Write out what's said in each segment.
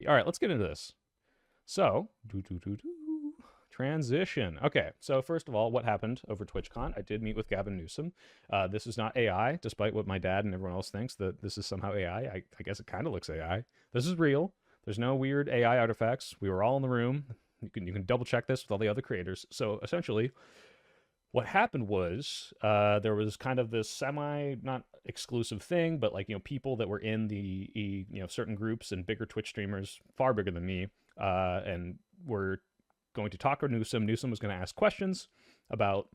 All right, let's get into this. So, transition. Okay, so first of all, what happened over TwitchCon? I did meet with Gavin Newsom. This is not AI, despite what my dad and everyone else thinks that this is somehow AI. I guess it kind of looks AI. This is real. There's no weird AI artifacts. We were all in the room. You can double check this with all the other creators. So essentially, what happened was there was kind of this semi not exclusive thing, but like people that were in the certain groups and bigger Twitch streamers, far bigger than me, and were going to talk to Newsom. Newsom was going to ask questions about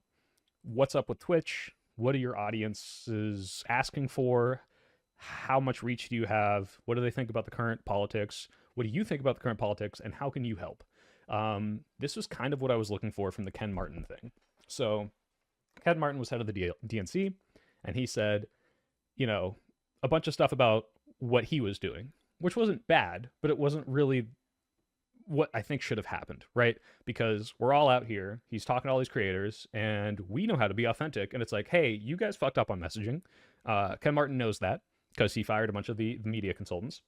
what's up with Twitch, what are your audiences asking for, how much reach do you have, what do they think about the current politics, what do you think about the current politics, and how can you help? This was kind of what I was looking for from the Ken Martin thing. So Ken Martin was head of the DNC, and he said, a bunch of stuff about what he was doing, which wasn't bad, but it wasn't really what I think should have happened, right? Because we're all out here, he's talking to all these creators, and we know how to be authentic. And it's like, hey, you guys fucked up on messaging. Ken Martin knows that because he fired a bunch of the media consultants.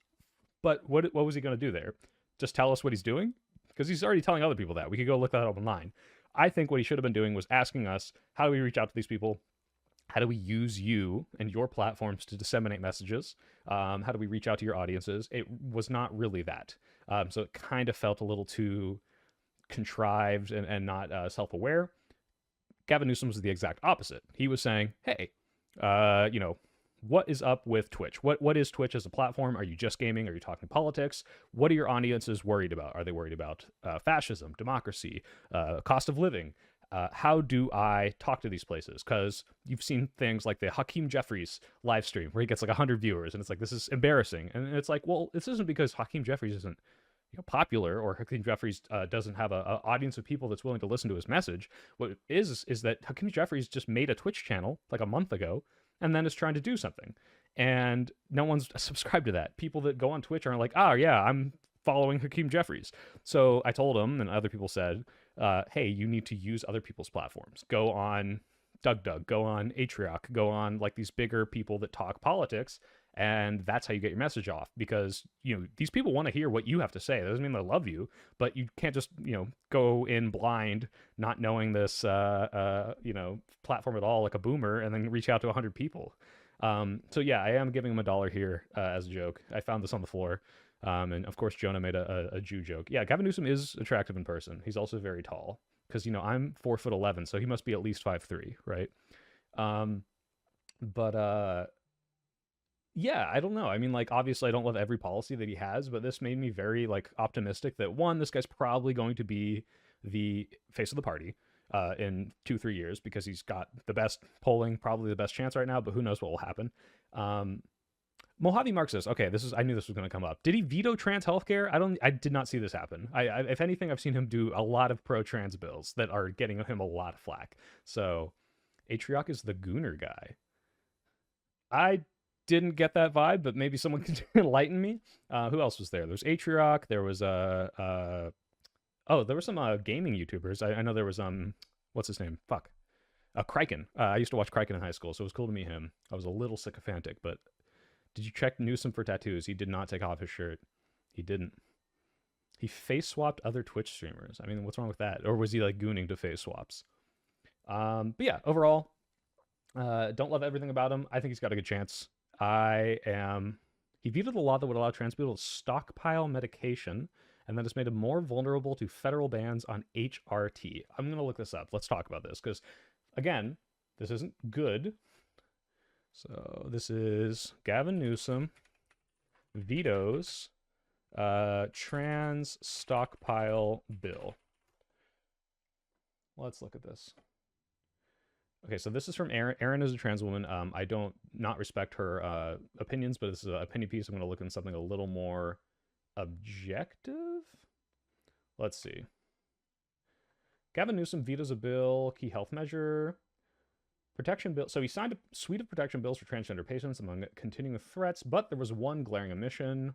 But what was he going to do there? Just tell us what he's doing? Because he's already telling other people that. We could go look that up online. I think what he should have been doing was asking us, how do we reach out to these people? How do we use you and your platforms to disseminate messages? How do we reach out to your audiences? It was not really that. So it kind of felt a little too contrived and not self-aware. Gavin Newsom was the exact opposite. He was saying, hey, what is up with Twitch? What is Twitch as a platform? Are you just gaming? Are you talking politics? What are your audiences worried about? Are they worried about fascism, democracy, cost of living? How do I talk to these places? Because you've seen things like the Hakeem Jeffries live stream where he gets like 100 viewers, and it's like, this is embarrassing. And it's like, well, this isn't because Hakeem Jeffries isn't popular, or Hakeem Jeffries doesn't have a audience of people that's willing to listen to his message. What it is that Hakeem Jeffries just made a Twitch channel like a month ago, and then is trying to do something, and no one's subscribed to that. People that go on Twitch are like, oh yeah, I'm following Hakeem Jeffries. So I told him, and other people said, hey, you need to use other people's platforms. Go on DugDug, go on Atrioc, go on like these bigger people that talk politics, and that's how you get your message off. Because these people want to hear what you have to say. That doesn't mean they love you, but you can't just go in blind, not knowing this platform at all, like a boomer, and then reach out to 100 people. So yeah, I am giving him $1 here as a joke. I found this on the floor. And of course, Jonah made a Jew joke. Yeah, Gavin Newsom is attractive in person. He's also very tall. Because I'm 4'11", so he must be at least 5'3", right? But yeah, I don't know. I mean, like, obviously, I don't love every policy that he has, but this made me very like optimistic that one, this guy's probably going to be the face of the party in 2-3 years because he's got the best polling, probably the best chance right now. But who knows what will happen? Mojave Mark says, okay, I knew this was going to come up. Did he veto trans healthcare? I did not see this happen. If anything, I've seen him do a lot of pro-trans bills that are getting him a lot of flack. So Atrioc is the Gooner guy. I didn't get that vibe, but maybe someone can enlighten me. Who else was there? There's Atrioc. There was there were some gaming YouTubers. I know there was what's his name? Fuck. Kraken. I used to watch Kraken in high school, so it was cool to meet him. I was a little sycophantic, but did you check Newsom for tattoos? He did not take off his shirt. He didn't. He face swapped other Twitch streamers. I mean, what's wrong with that? Or was he like gooning to face swaps? But yeah, overall, don't love everything about him. I think he's got a good chance. He vetoed the law that would allow trans people to stockpile medication, and that has made him more vulnerable to federal bans on HRT. I'm going to look this up. Let's talk about this because, again, this isn't good. So this is Gavin Newsom vetoes trans stockpile bill. Let's look at this. Okay, so this is from Erin. Erin is a trans woman. I don't not respect her opinions, but this is an opinion piece. I'm going to look at something a little more objective. Let's see. Gavin Newsom vetoes a bill, key health measure. Protection bill. So he signed a suite of protection bills for transgender patients among continuing threats, but there was one glaring omission.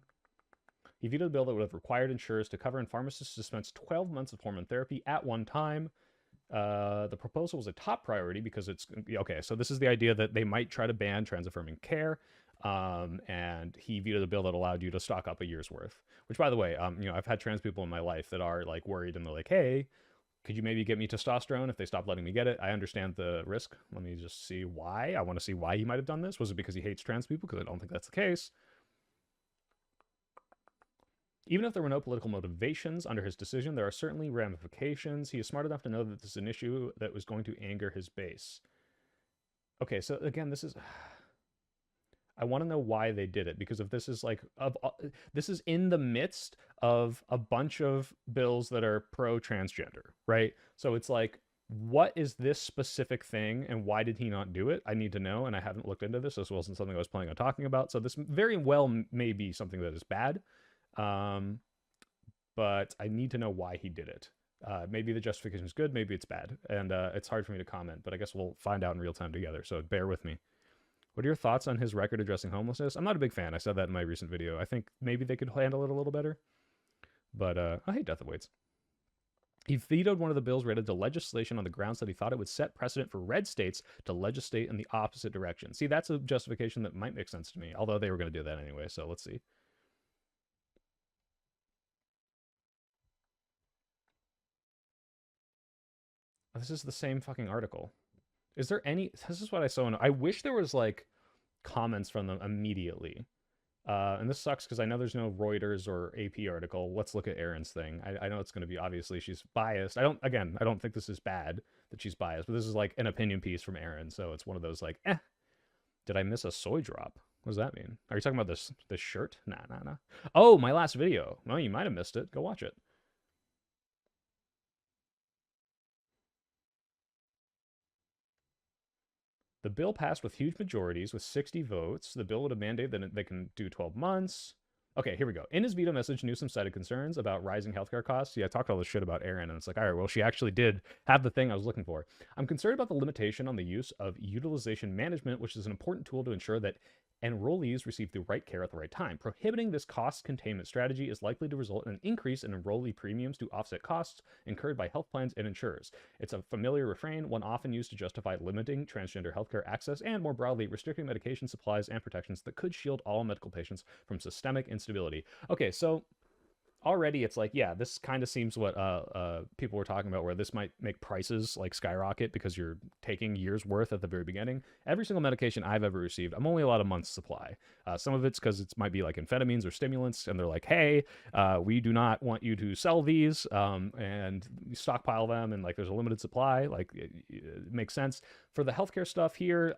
He vetoed a bill that would have required insurers to cover and pharmacists to dispense 12 months of hormone therapy at one time. The proposal was a top priority because it's okay. So this is the idea that they might try to ban trans affirming care. And he vetoed a bill that allowed you to stock up a year's worth. Which, by the way, I've had trans people in my life that are like worried and they're like, "Hey, could you maybe get me testosterone if they stop letting me get it?" I understand the risk. Let me just see why. I want to see why he might have done this. Was it because he hates trans people? Because I don't think that's the case. Even if there were no political motivations under his decision, there are certainly ramifications. He is smart enough to know that this is an issue that was going to anger his base. Okay, so again, this is I want to know why they did it, because if this is like this is in the midst of a bunch of bills that are pro transgender, right? So it's like, what is this specific thing and why did he not do it? I need to know, and I haven't looked into this. This wasn't something I was planning on talking about, so this very well may be something that is bad, but I need to know why he did it. Maybe the justification is good, maybe it's bad, and it's hard for me to comment, but I guess we'll find out in real time together, so bear with me. What are your thoughts on his record addressing homelessness? I'm not a big fan. I said that in my recent video. I think maybe they could handle it a little better. But I hate death awaits. He vetoed one of the bills related to legislation on the grounds that he thought it would set precedent for red states to legislate in the opposite direction. See, that's a justification that might make sense to me, although they were going to do that anyway, so let's see. This is the same fucking article. Is there any... This is what I saw. I wish there was, like, comments from them immediately. And this sucks because I know there's no Reuters or AP article. Let's look at Erin's thing. I know it's going to be, obviously, she's biased. I don't think this is bad that she's biased, but this is like an opinion piece from Erin, so it's one of those like, did I miss a soy drop? What does that mean? Are you talking about this shirt? Nah. Oh, my last video. Well, you might have missed it. Go watch it. The bill passed with huge majorities, with 60 votes. The bill would have mandated that they can do 12 months. Okay, here we go. In his veto message, Newsom cited concerns about rising healthcare costs. Yeah, I talked all this shit about Erin, and it's like, all right, well, she actually did have the thing I was looking for. I'm concerned about the limitation on the use of utilization management, which is an important tool to ensure that enrollees receive the right care at the right time. Prohibiting this cost containment strategy is likely to result in an increase in enrollee premiums to offset costs incurred by health plans and insurers. It's a familiar refrain, one often used to justify limiting transgender healthcare access and, more broadly, restricting medication supplies and protections that could shield all medical patients from systemic instability. Okay, so already it's like, yeah, this kind of seems what people were talking about, where this might make prices like skyrocket because you're taking years worth at the very beginning. Every single medication I've ever received, I'm only allowed a month's supply. Some of it's because it might be like amphetamines or stimulants, and they're like, hey, we do not want you to sell these and stockpile them, and like there's a limited supply. Like it makes sense. For the healthcare stuff here,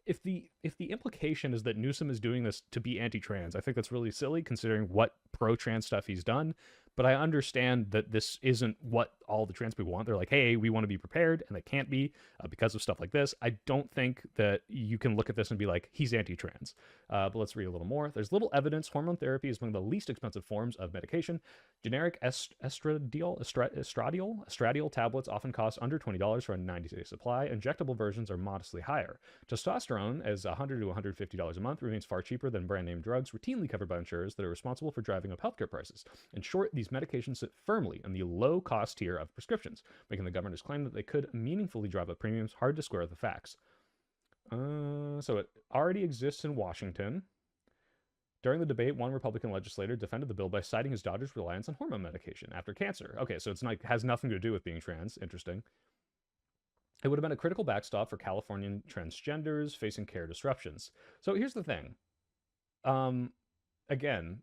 if the implication is that Newsom is doing this to be anti-trans, I think that's really silly considering what pro-trans stuff he's done. But I understand that this isn't what all the trans people want. They're like, hey, we want to be prepared, and they can't be because of stuff like this. I don't think that you can look at this and be like, he's anti-trans. But let's read a little more. There's little evidence hormone therapy is one of the least expensive forms of medication. Generic estradiol tablets often cost under $20 for a 90-day supply. Injectable versions are modestly higher. Testosterone, as $100 to $150 a month, remains far cheaper than brand-name drugs routinely covered by insurers that are responsible for driving up healthcare prices. In short, these medications sit firmly in the low-cost tier of prescriptions, making the governor's claim that they could meaningfully drive up premiums hard to square with the facts. So it already exists in Washington. During the debate, one Republican legislator defended the bill by citing his daughter's reliance on hormone medication after cancer. Okay, so it's like has nothing to do with being trans. Interesting. It would have been a critical backstop for Californian transgenders facing care disruptions. So here's the thing. Again,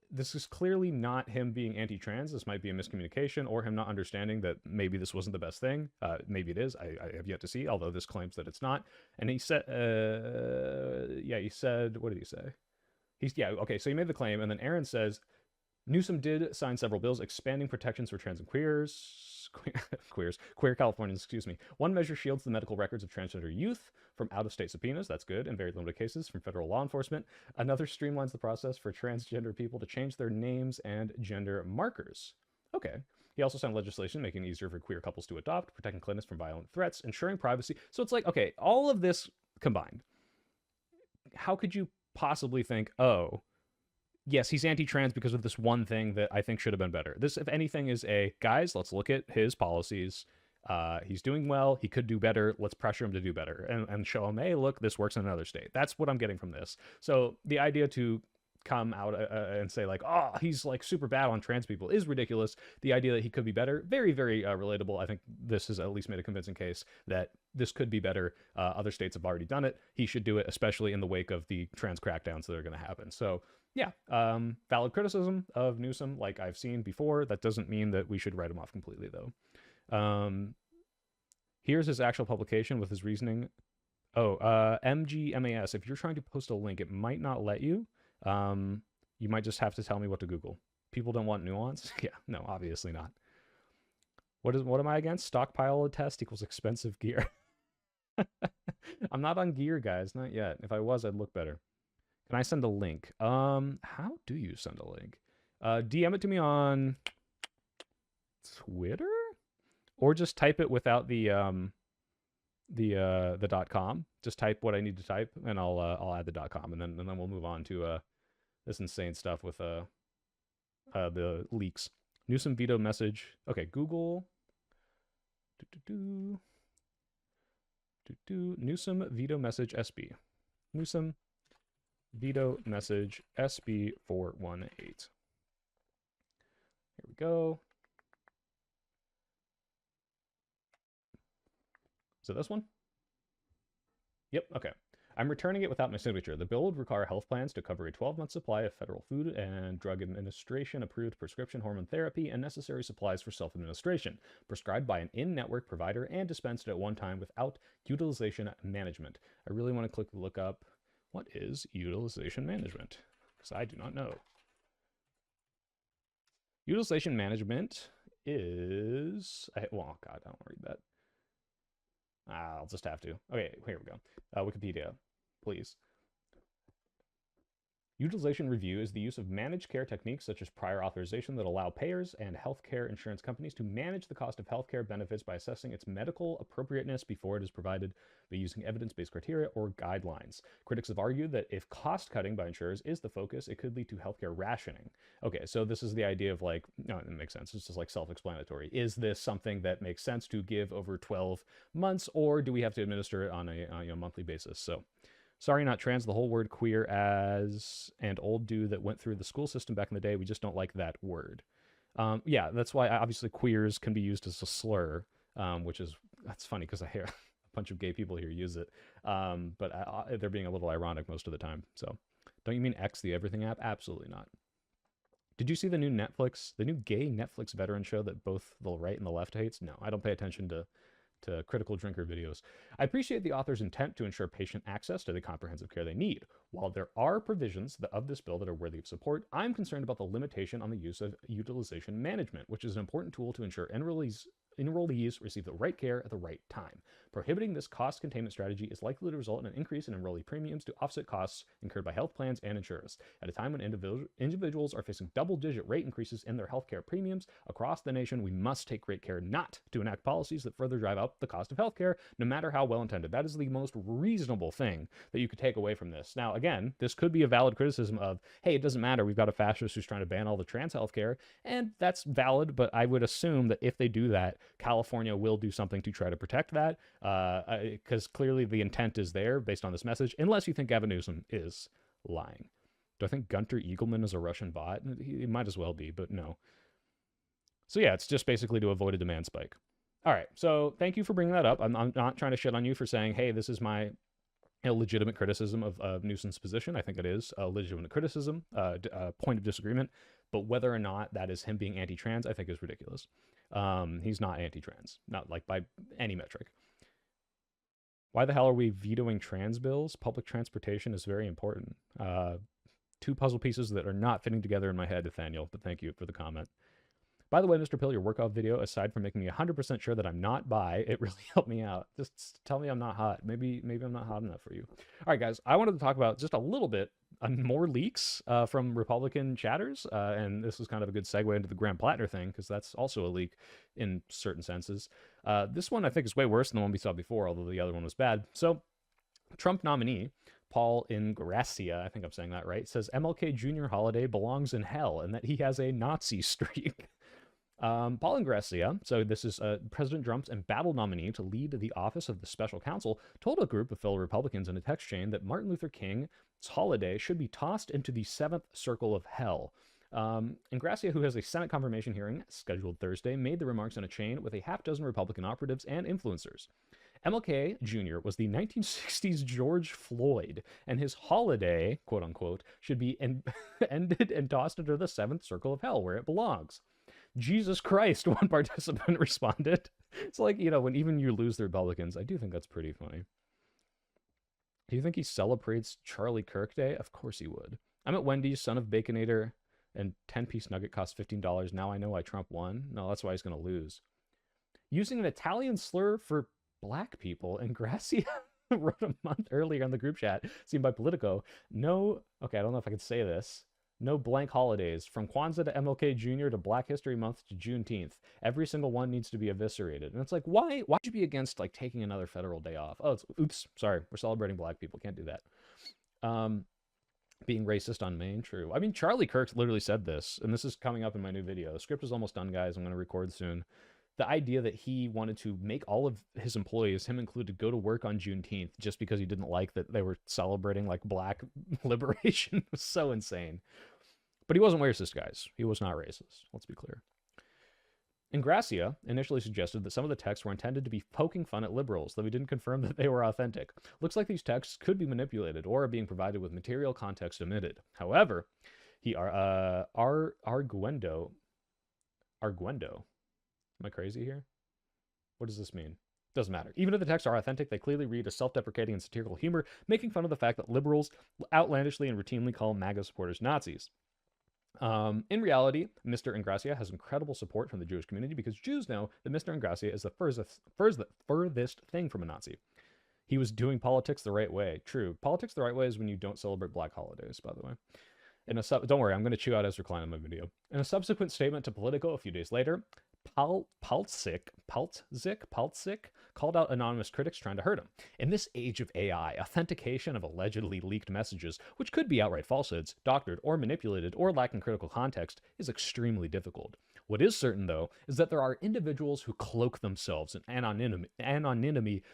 this is clearly not him being anti-trans. This might be a miscommunication or him not understanding that maybe this wasn't the best thing. Maybe it is. I have yet to see, although this claims that it's not. And he said, he said, what did he say? Okay, so he made the claim, and then Erin says, Newsom did sign several bills expanding protections for trans and queer Californians, excuse me. One measure shields the medical records of transgender youth from out-of-state subpoenas, that's good, in very limited cases, from federal law enforcement. Another streamlines the process for transgender people to change their names and gender markers. Okay. He also signed legislation making it easier for queer couples to adopt, protecting clinics from violent threats, ensuring privacy. So it's like, okay, all of this combined. How could you possibly think, oh, yes, he's anti-trans because of this one thing that I think should have been better? This, if anything, is guys, let's look at his policies. He's doing well. He could do better. Let's pressure him to do better and show him, hey, look, this works in another state. That's what I'm getting from this. So the idea to come out and say like, oh, he's like super bad on trans people is ridiculous. The idea that he could be better, very, very relatable. I think this has at least made a convincing case that this could be better. Other states have already done it. He should do it, especially in the wake of the trans crackdowns that are going to happen. So yeah, valid criticism of Newsom, like I've seen before. That doesn't mean that we should write him off completely, though. Here's his actual publication with his reasoning. Oh, MGMAS. If you're trying to post a link, it might not let you. You might just have to tell me what to Google. People don't want nuance? Yeah, no, obviously not. What am I against? Stockpile test equals expensive gear. I'm not on gear, guys, not yet. If I was, I'd look better. Can I send a link? How do you send a link? DM it to me on Twitter? Or just type it without the .com. Just type what I need to type, and I'll add the .com, and then we'll move on to this insane stuff with the leaks. Newsom veto message. Okay, Google. Newsom veto message SB. Newsom veto message SB 418. Here we go. So this one? Yep, okay. I'm returning it without my signature. The bill would require health plans to cover a 12-month supply of federal Food and Drug Administration approved prescription hormone therapy and necessary supplies for self-administration, prescribed by an in-network provider and dispensed at one time without utilization management. I really want to look up what is utilization management, because I do not know. Utilization management is, well, God, I don't want to read that. I'll just have to. Okay, here we go. Wikipedia, please. Utilization review is the use of managed care techniques such as prior authorization that allow payers and healthcare insurance companies to manage the cost of healthcare benefits by assessing its medical appropriateness before it is provided by using evidence-based criteria or guidelines. Critics have argued that if cost cutting by insurers is the focus, it could lead to healthcare rationing. Okay, so this is the idea of like, no, it makes sense. It's just like self-explanatory. Is this something that makes sense to give over 12 months, or do we have to administer it on a monthly basis? So sorry, not trans. The whole word queer as and old dude that went through the school system back in the day. We just don't like that word. Yeah, that's why obviously queers can be used as a slur, that's funny because I hear a bunch of gay people here use it. But they're being a little ironic most of the time. So don't you mean X, the everything app? Absolutely not. Did you see the new gay Netflix veteran show that both the right and the left hates? No, I don't pay attention to critical drinker videos. I appreciate the author's intent to ensure patient access to the comprehensive care they need. While there are provisions of this bill that are worthy of support, I'm concerned about the limitation on the use of utilization management, which is an important tool to ensure enrollees receive the right care at the right time. Prohibiting this cost containment strategy is likely to result in an increase in enrollee premiums to offset costs incurred by health plans and insurers. At a time when individuals are facing double-digit rate increases in their healthcare premiums across the nation, we must take great care not to enact policies that further drive up the cost of healthcare, no matter how well-intended. That is the most reasonable thing that you could take away from this. Now, again, this could be a valid criticism of, hey, it doesn't matter, we've got a fascist who's trying to ban all the trans healthcare, and that's valid, but I would assume that if they do that, California will do something to try to protect that, because clearly the intent is there based on this message, unless you think Gavin Newsom is lying. Do I think Gunter Eagleman is a Russian bot? He might as well be, but no. So yeah, it's just basically to avoid a demand spike. All right, so thank you for bringing that up. I'm not trying to shit on you for saying, hey, this is my legitimate criticism of Newsom's position. I think it is a legitimate criticism, point of disagreement, but whether or not that is him being anti-trans, I think is ridiculous. He's not anti-trans, not like by any metric. Why the hell are we vetoing trans bills? Public transportation is very important. Two puzzle pieces that are not fitting together in my head, Nathaniel, but thank you for the comment. By the way, Mr. Pill, your workout video, aside from making me 100% sure that I'm not bi, it really helped me out. Just tell me I'm not hot. Maybe I'm not hot enough for you. All right, guys, I wanted to talk about just a little bit more leaks from Republican chatters, and this is kind of a good segue into the Graham Plattner thing, because that's also a leak in certain senses. This one I think is way worse than the one we saw before, although the other one was bad. So, Trump nominee Paul Ingracia, I think I'm saying that right, says MLK Jr. holiday belongs in hell and that he has a Nazi streak. Paul Ingrassia, so this is President Trump's embattled nominee to lead the office of the special counsel, told a group of fellow Republicans in a text chain that Martin Luther King's holiday should be tossed into the seventh circle of hell. Ingrassia, who has a Senate confirmation hearing scheduled Thursday, made the remarks in a chain with a half dozen Republican operatives and influencers. MLK Jr. was the 1960s George Floyd, and his holiday, quote unquote, should be ended and tossed into the seventh circle of hell where it belongs. Jesus Christ, one participant responded. It's like, when even you lose the Republicans, I do think that's pretty funny. Do you think he celebrates Charlie Kirk Day? Of course he would. I'm at Wendy's, son of Baconator, and 10-piece nugget costs $15. Now I know why Trump won. No, that's why he's going to lose. Using an Italian slur for black people, and Gracia wrote a month earlier in the group chat, seen by Politico, okay, I don't know if I can say this. No blank holidays. From Kwanzaa to MLK Jr. to Black History Month to Juneteenth. Every single one needs to be eviscerated. And it's like, why would you be against taking another federal day off? Oh, oops, sorry. We're celebrating black people. Can't do that. Being racist on Maine, true. I mean, Charlie Kirk literally said this, and this is coming up in my new video. The script is almost done, guys. I'm going to record soon. The idea that he wanted to make all of his employees, him included, go to work on Juneteenth just because he didn't like that they were celebrating black liberation was so insane. But he wasn't racist, guys. He was not racist. Let's be clear. Ingrassia initially suggested that some of the texts were intended to be poking fun at liberals, though he didn't confirm that they were authentic. Looks like these texts could be manipulated or are being provided with material context omitted. However, Arguendo. Am I crazy here? What does this mean? Doesn't matter. Even if the texts are authentic, they clearly read as self-deprecating and satirical humor, making fun of the fact that liberals outlandishly and routinely call MAGA supporters Nazis. In reality, Mr. Ingrassia has incredible support from the Jewish community because Jews know that Mr. Ingrassia is the furthest thing from a Nazi. He was doing politics the right way. True. Politics the right way is when you don't celebrate black holidays, by the way. Don't worry, I'm going to chew out Ezra Klein in my video. In a subsequent statement to Politico a few days later, Paltzik called out anonymous critics trying to hurt him. In this age of AI, authentication of allegedly leaked messages, which could be outright falsehoods, doctored, or manipulated, or lacking critical context, is extremely difficult. What is certain, though, is that there are individuals who cloak themselves in anonymity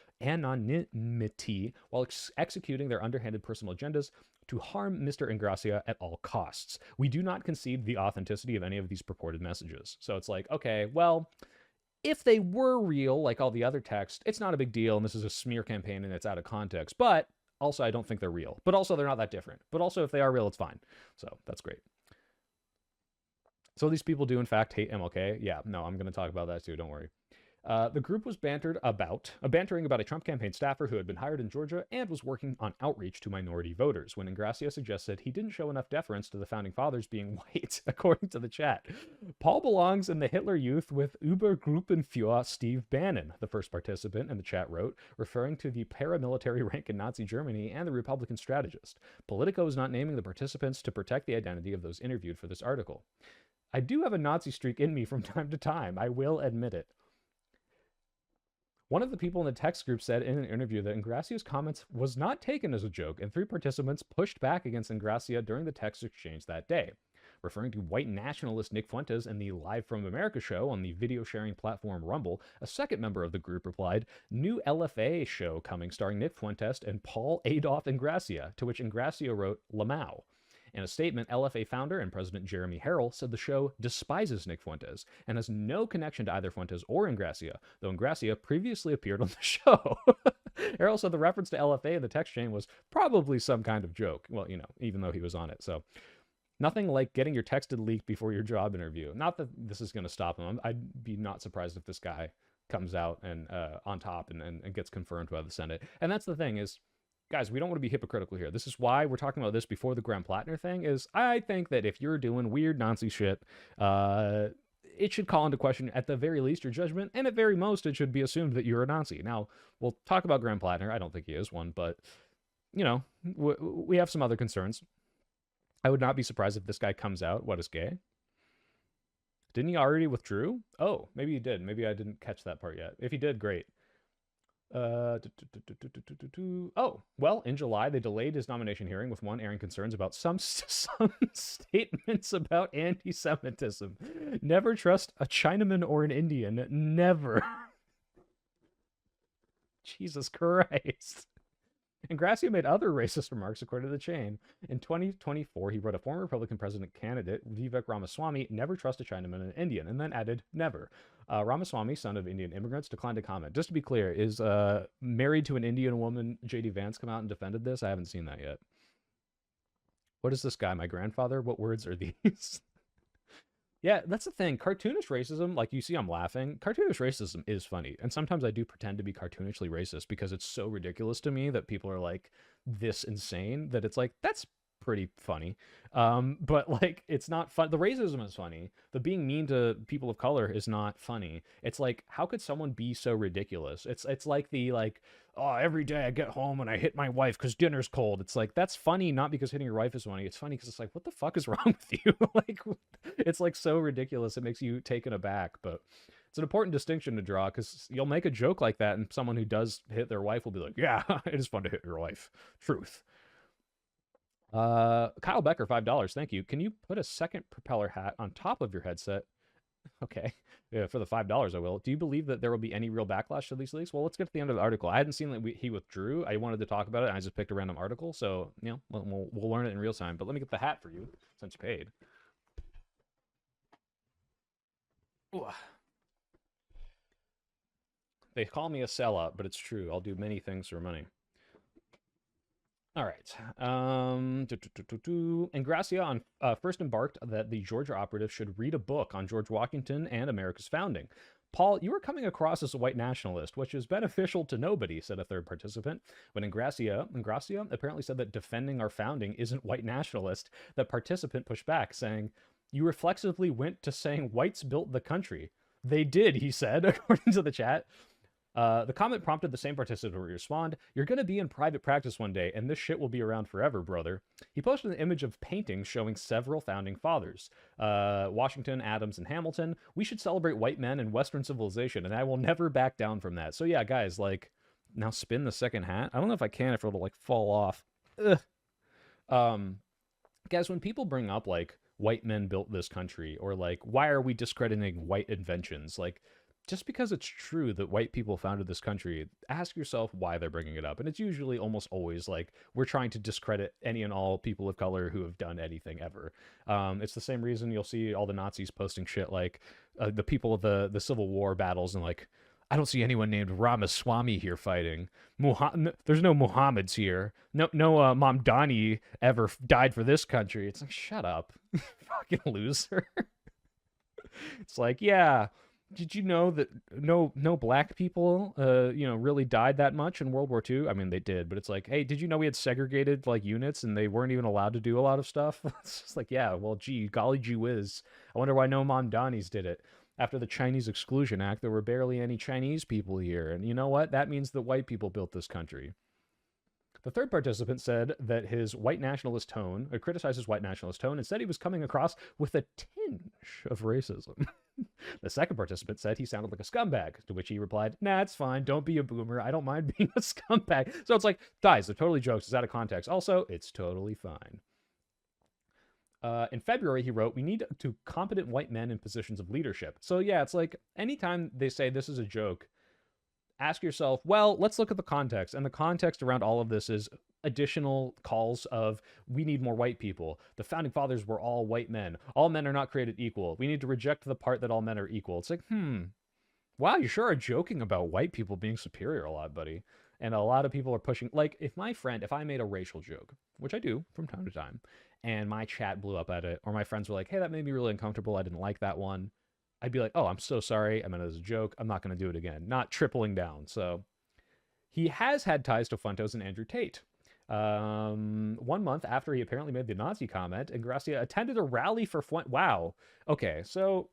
while executing their underhanded personal agendas to harm Mr. Ingrassia at all costs. We do not concede the authenticity of any of these purported messages. So it's like, okay, well, if they were real, like all the other texts, it's not a big deal, and this is a smear campaign, and it's out of context. But also, I don't think they're real. But also, they're not that different. But also, if they are real, it's fine. So that's great. So these people do, in fact, hate MLK. Yeah, no, I'm going to talk about that too. Don't worry. The group was bantering about a Trump campaign staffer who had been hired in Georgia and was working on outreach to minority voters when Ingrassia suggested he didn't show enough deference to the founding fathers being white, according to the chat. Paul belongs in the Hitler Youth with Übergruppenführer Steve Bannon, the first participant in the chat wrote, referring to the paramilitary rank in Nazi Germany and the Republican strategist. Politico is not naming the participants to protect the identity of those interviewed for this article. I do have a Nazi streak in me from time to time, I will admit it. One of the people in the text group said in an interview that Ingrassia's comments was not taken as a joke, and 3 participants pushed back against Ingrassia during the text exchange that day. Referring to white nationalist Nick Fuentes in the Live from America show on the video sharing platform Rumble, a second member of the group replied, "New LFA show coming starring Nick Fuentes and Paul Adolf Ingrassia," to which Ingrassia wrote, "Lamau." In a statement, LFA founder and president Jeremy Harrell said the show despises Nick Fuentes and has no connection to either Fuentes or Ingrassia, though Ingrassia previously appeared on the show. Harrell said the reference to LFA in the text chain was probably some kind of joke. Well, even though he was on it. So nothing like getting your texted leaked before your job interview. Not that this is going to stop him. I'd be not surprised if this guy comes out and on top and gets confirmed by the Senate. And that's the thing is, guys, we don't want to be hypocritical here. This is why we're talking about this before the Graham Plattner thing is I think that if you're doing weird Nazi shit, it should call into question at the very least your judgment, and at very most it should be assumed that you're a Nazi. Now, we'll talk about Graham Plattner. I don't think he is one, but, we have some other concerns. I would not be surprised if this guy comes out, is gay? Didn't he already withdrew? Oh, maybe he did. Maybe I didn't catch that part yet. If he did, great. Oh, well, in July, they delayed his nomination hearing with one airing concerns about some statements about anti-Semitism. Never trust a Chinaman or an Indian. Never. Jesus Christ. And Gracia made other racist remarks according to the chain. In 2024, he wrote a former Republican president candidate, Vivek Ramaswamy, never trust a Chinaman and an Indian, and then added, never. Ramaswamy, son of Indian immigrants, declined to comment. Just to be clear, is married to an Indian woman J.D. Vance come out and defended this? I haven't seen that yet. What is this guy, my grandfather? What words are these? Yeah, that's the thing. Cartoonish racism, like you see, I'm laughing. Cartoonish racism is funny. And sometimes I do pretend to be cartoonishly racist because it's so ridiculous to me that people are like this insane that it's like, that's pretty funny. But like, it's not fun. The racism is funny. The being mean to people of color is not funny. It's like, how could someone be so ridiculous? It's like the like, oh, every day I get home and I hit my wife because dinner's cold. It's like, that's funny, not because hitting your wife is funny. It's funny because it's like, what the fuck is wrong with you? Like, it's like so ridiculous. It makes you taken aback. But it's an important distinction to draw because you'll make a joke like that and someone who does hit their wife will be like, yeah, it is fun to hit your wife. Truth. Kyle Becker, $5. Thank you. Can you put a second propeller hat on top of your headset? Okay. Yeah, for the $5, I will. Do you believe that there will be any real backlash to these leaks? Well, let's get to the end of the article. I hadn't seen that he withdrew. I wanted to talk about it, and I just picked a random article. So, you know, we'll learn it in real time. But let me get the hat for you, since you paid. Ooh. They call me a sellout, but it's true. I'll do many things for money. All right. And Gracia first embarked that the Georgia operative should read a book on George Washington and America's founding. Paul, you are coming across as a white nationalist, which is beneficial to nobody, said a third participant. When Ingracia apparently said that defending our founding isn't white nationalist, the participant pushed back, saying, you reflexively went to saying whites built the country. They did, he said, according to the chat. The comment prompted the same participant to respond, you're going to be in private practice one day, and this shit will be around forever, brother. He posted an image of paintings showing several founding fathers. Washington, Adams, and Hamilton. We should celebrate white men and Western civilization, and I will never back down from that. So yeah, guys, like, now spin the second hat. I don't know if I can, if it'll, like, fall off. Ugh. Guys, when people bring up, like, white men built this country, or, like, why are we discrediting white inventions? Like, just because it's true that white people founded this country, ask yourself why they're bringing it up. And it's usually almost always like we're trying to discredit any and all people of color who have done anything ever. It's the same reason you'll see all the Nazis posting shit like the people of the Civil War battles and like, I don't see anyone named Ramaswamy here fighting. There's no Muhammad's here. No Mamdani ever died for this country. It's like, shut up, fucking loser. It's like, yeah. Did you know that no black people, really died that much in World War II? I mean, they did, but it's like, hey, did you know we had segregated like units and they weren't even allowed to do a lot of stuff? It's just like, yeah, well, gee, golly gee whiz. I wonder why no Mamdanis did it. After the Chinese Exclusion Act, there were barely any Chinese people here, and you know what? That means that white people built this country. The third participant said that his white nationalist tone, or criticized his white nationalist tone, and said he was coming across with a tinge of racism. The second participant said he sounded like a scumbag, to which he replied, nah, it's fine. Don't be a boomer. I don't mind being a scumbag. So it's like, guys, they're totally jokes. It's out of context. Also, it's totally fine. In February, he wrote, we need to competent white men in positions of leadership. So yeah, it's like anytime they say this is a joke, ask yourself, well, let's look at the context. And the context around all of this is additional calls of we need more white people. The founding fathers were all white men. All men are not created equal. We need to reject the part that all men are equal. It's like, wow, you sure are joking about white people being superior a lot, buddy. And a lot of people are pushing, like, if I made a racial joke, which I do from time to time, and my chat blew up at it, or my friends were like, hey, that made me really uncomfortable. I didn't like that one. I'd be like, oh, I'm so sorry. I meant it as a joke. I'm not going to do it again. Not tripling down. So he has had ties to Fuentes and Andrew Tate. 1 month after he apparently made the Nazi comment, Ingracia attended a rally for Fuentes. Wow. Okay, so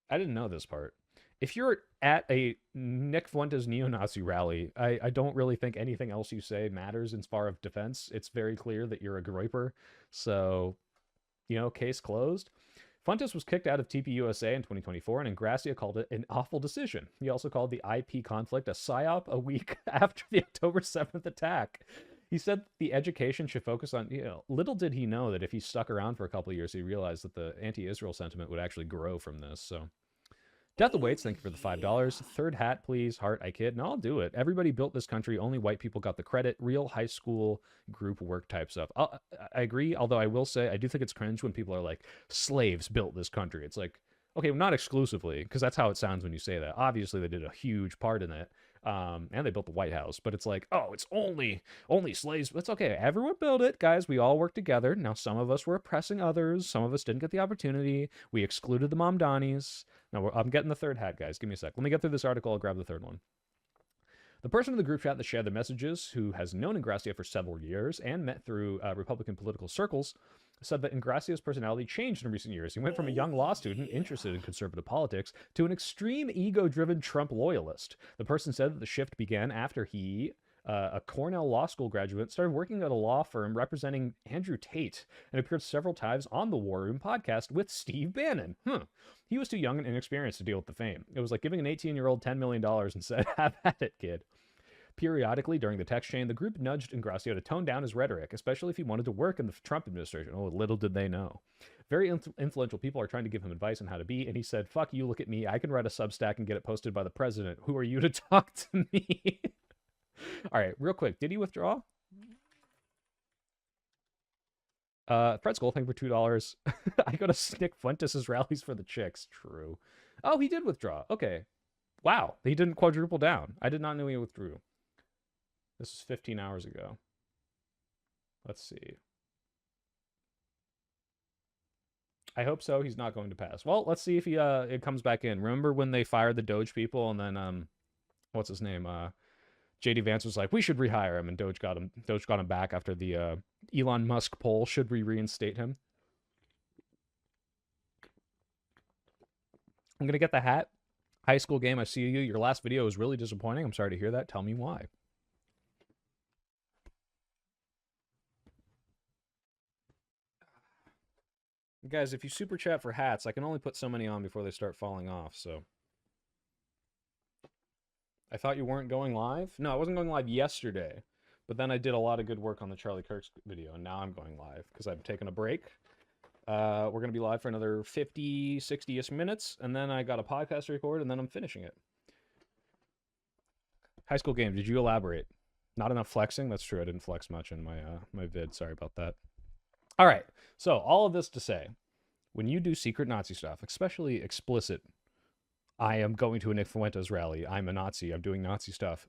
I didn't know this part. If you're at a Nick Fuentes neo-Nazi rally, I don't really think anything else you say matters as far as defense. It's very clear that you're a groiper. So, case closed. Fuentes was kicked out of TPUSA in 2024, and Ingracia called it an awful decision. He also called the IP conflict a psyop a week after the October 7th attack. He said the education should focus on, little did he know that if he stuck around for a couple of years, he realized that the anti-Israel sentiment would actually grow from this. So, Death Awaits, thank you for the $5. Third hat, please. Heart, I kid. No, I'll do it. Everybody built this country. Only white people got the credit. Real high school group work type stuff. I agree, although I will say I do think it's cringe when people are like, slaves built this country. It's like, okay, well, not exclusively, because that's how it sounds when you say that. Obviously, they did a huge part in it. And they built the White House, but it's like, oh, it's only slaves. That's okay. Everyone built it, guys. We all worked together. Now, some of us were oppressing others. Some of us didn't get the opportunity. We excluded the Mamdanis. Now, I'm getting the third hat, guys. Give me a sec. Let me get through this article. I'll grab the third one. The person in the group chat that shared the messages, who has known Ingracia for several years and met through Republican political circles, said that Ingracia's personality changed in recent years. He went from a young law student interested in conservative politics to an extreme ego-driven Trump loyalist. The person said that the shift began after he, a Cornell Law School graduate, started working at a law firm representing Andrew Tate and appeared several times on the War Room podcast with Steve Bannon. He was too young and inexperienced to deal with the fame. It was like giving an 18-year-old $10 million and said, have at it, kid. Periodically, during the text chain, the group nudged Ingracia to tone down his rhetoric, especially if he wanted to work in the Trump administration. Oh, little did they know. Very influential people are trying to give him advice on how to be, and he said, fuck you, look at me. I can write a Substack and get it posted by the president. Who are you to talk to me? All right, real quick. Did he withdraw? Fred Skull, thank you for $2. I go to Nick Fuentes' rallies for the chicks. True. Oh, he did withdraw. Okay. Wow. He didn't quadruple down. I did not know he withdrew. This was 15 hours ago. Let's see. I hope so. He's not going to pass. Well, let's see if he it comes back in. Remember when they fired the Doge people and then what's his name? JD Vance was like, we should rehire him, and Doge got him back after the Elon Musk poll. Should we reinstate him? I'm gonna get the hat. High school game, I see you. Your last video was really disappointing. I'm sorry to hear that. Tell me why. Guys, if you super chat for hats, I can only put so many on before they start falling off, so. I thought you weren't going live? No, I wasn't going live yesterday, but then I did a lot of good work on the Charlie Kirk's video, and now I'm going live because I've taken a break. We're going to be live for another 50, 60-ish minutes, and then I got a podcast to record, and then I'm finishing it. High school game, did you elaborate? Not enough flexing? That's true, I didn't flex much in my my vid. Sorry about that. All right, so all of this to say, when you do secret Nazi stuff, especially explicit, I am going to a Nick Fuentes rally, I'm a Nazi, I'm doing Nazi stuff,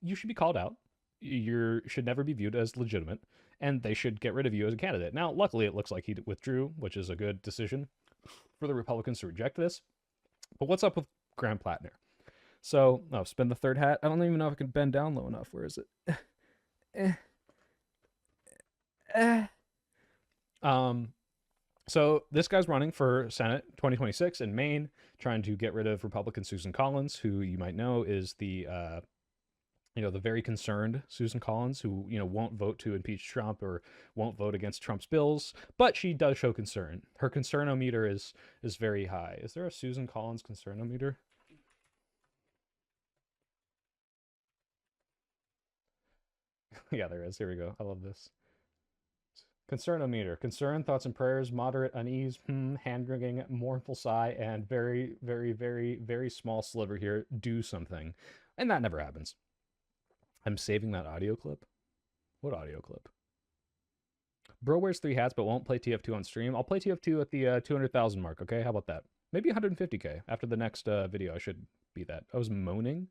you should be called out. You should never be viewed as legitimate, and they should get rid of you as a candidate. Now, luckily, it looks like he withdrew, which is a good decision for the Republicans to reject this. But what's up with Graham Plattner? So, spin the third hat. I don't even know if I can bend down low enough. Where is it? So this guy's running for Senate 2026 in Maine, trying to get rid of Republican Susan Collins, who you might know is the, the very concerned Susan Collins, who, won't vote to impeach Trump or won't vote against Trump's bills, but she does show concern. Her concernometer is very high. Is there a Susan Collins concernometer? Yeah, there is. Here we go. I love this. Concernometer. Concern, thoughts and prayers, moderate unease, hand-wringing, mournful sigh, and very, very, very, very small sliver here. Do something. And that never happens. I'm saving that audio clip. What audio clip? Bro wears 3 hats but won't play TF2 on stream. I'll play TF2 at the 200,000 mark, okay? How about that? Maybe 150K. After the next video, I should be that. I was moaning.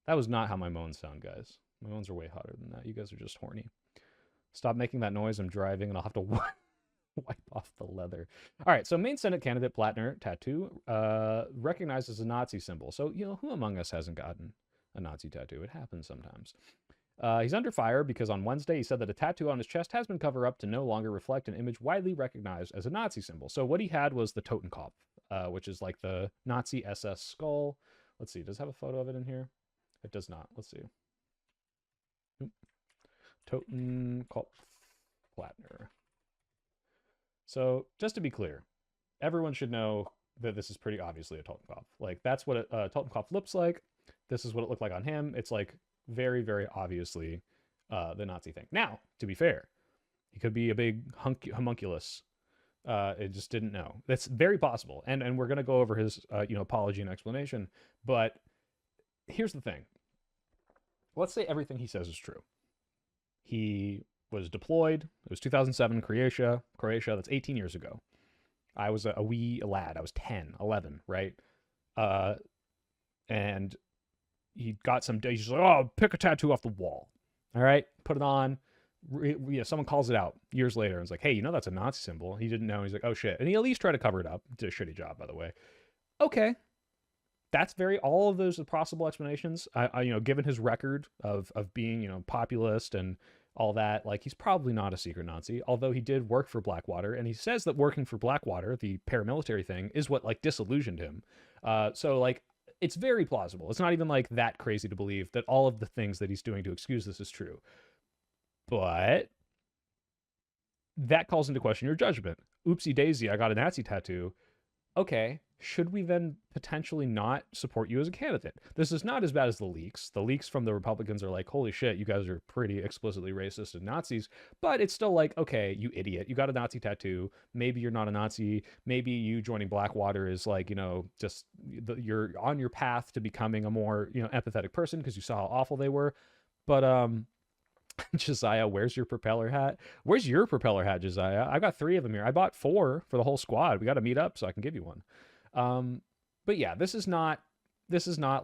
That was not how my moans sound, guys. My moans are way hotter than that. You guys are just horny. Stop making that noise. I'm driving, and I'll have to wipe off the leather. All right, so Maine Senate candidate Plattner tattoo recognized as a Nazi symbol. So, who among us hasn't gotten a Nazi tattoo? It happens sometimes. He's under fire because on Wednesday he said that a tattoo on his chest has been covered up to no longer reflect an image widely recognized as a Nazi symbol. So what he had was the Totenkopf, which is like the Nazi SS skull. Let's see, does it have a photo of it in here? It does not. Let's see. Totenkopf Plattner. So just to be clear, everyone should know that this is pretty obviously a Totenkopf. Like, that's what a Totenkopf looks like. This is what it looked like on him. It's like very, very obviously the Nazi thing. Now, to be fair, he could be a big homunculus. It just didn't know. That's very possible, and we're gonna go over his apology and explanation. But here's the thing: let's say everything he says is true. He was deployed. It was 2007, Croatia. That's 18 years ago. I was a wee lad. I was 10, 11, right? And he got some. He's like, oh, pick a tattoo off the wall. All right, put it on. Someone calls it out years later and it's like, hey, that's a Nazi symbol. He didn't know. He's like, oh shit. And he at least tried to cover it up. Did a shitty job, by the way. Okay. That's all of those are possible explanations. Given his record of being, populist and all that, like, he's probably not a secret Nazi, although he did work for Blackwater. And he says that working for Blackwater, the paramilitary thing, is what disillusioned him. So it's very plausible. It's not even that crazy to believe that all of the things that he's doing to excuse this is true. But that calls into question your judgment. Oopsie daisy, I got a Nazi tattoo. Okay, should we then potentially not support you as a candidate? This is not as bad as the leaks. The leaks from the Republicans are like, holy shit, you guys are pretty explicitly racist and Nazis. But it's still like, okay, you idiot, you got a Nazi tattoo. Maybe you're not a Nazi. Maybe you joining Blackwater is you're on your path to becoming a more, empathetic person because you saw how awful they were. But Josiah, where's your propeller hat? Where's your propeller hat, Josiah? I got 3 of them here. I bought 4 for the whole squad. We got to meet up so I can give you one. But yeah, this is not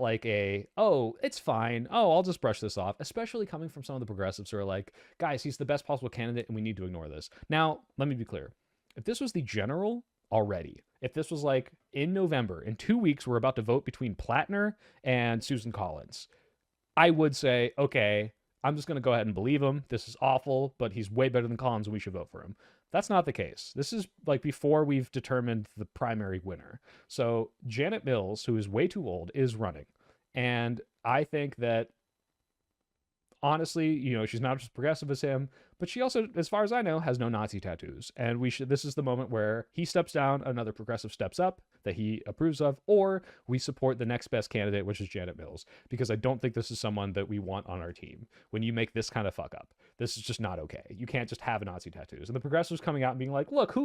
like it's fine. Oh, I'll just brush this off, especially coming from some of the progressives who are like, guys, he's the best possible candidate and we need to ignore this. Now, let me be clear. If this was the general already, if this was in November, in 2 weeks, we're about to vote between Plattner and Susan Collins, I would say, okay, I'm just going to go ahead and believe him. This is awful, but he's way better than Collins and we should vote for him. That's not the case. This is before we've determined the primary winner. So Janet Mills, who is way too old, is running. And I think that, honestly, she's not as progressive as him, but she also, as far as I know, has no Nazi tattoos. And this is the moment where he steps down, another progressive steps up that he approves of, or we support the next best candidate, which is Janet Mills, because I don't think this is someone that we want on our team. When you make this kind of fuck up, this is just not okay. You can't just have Nazi tattoos. And the progressives coming out and being like, look,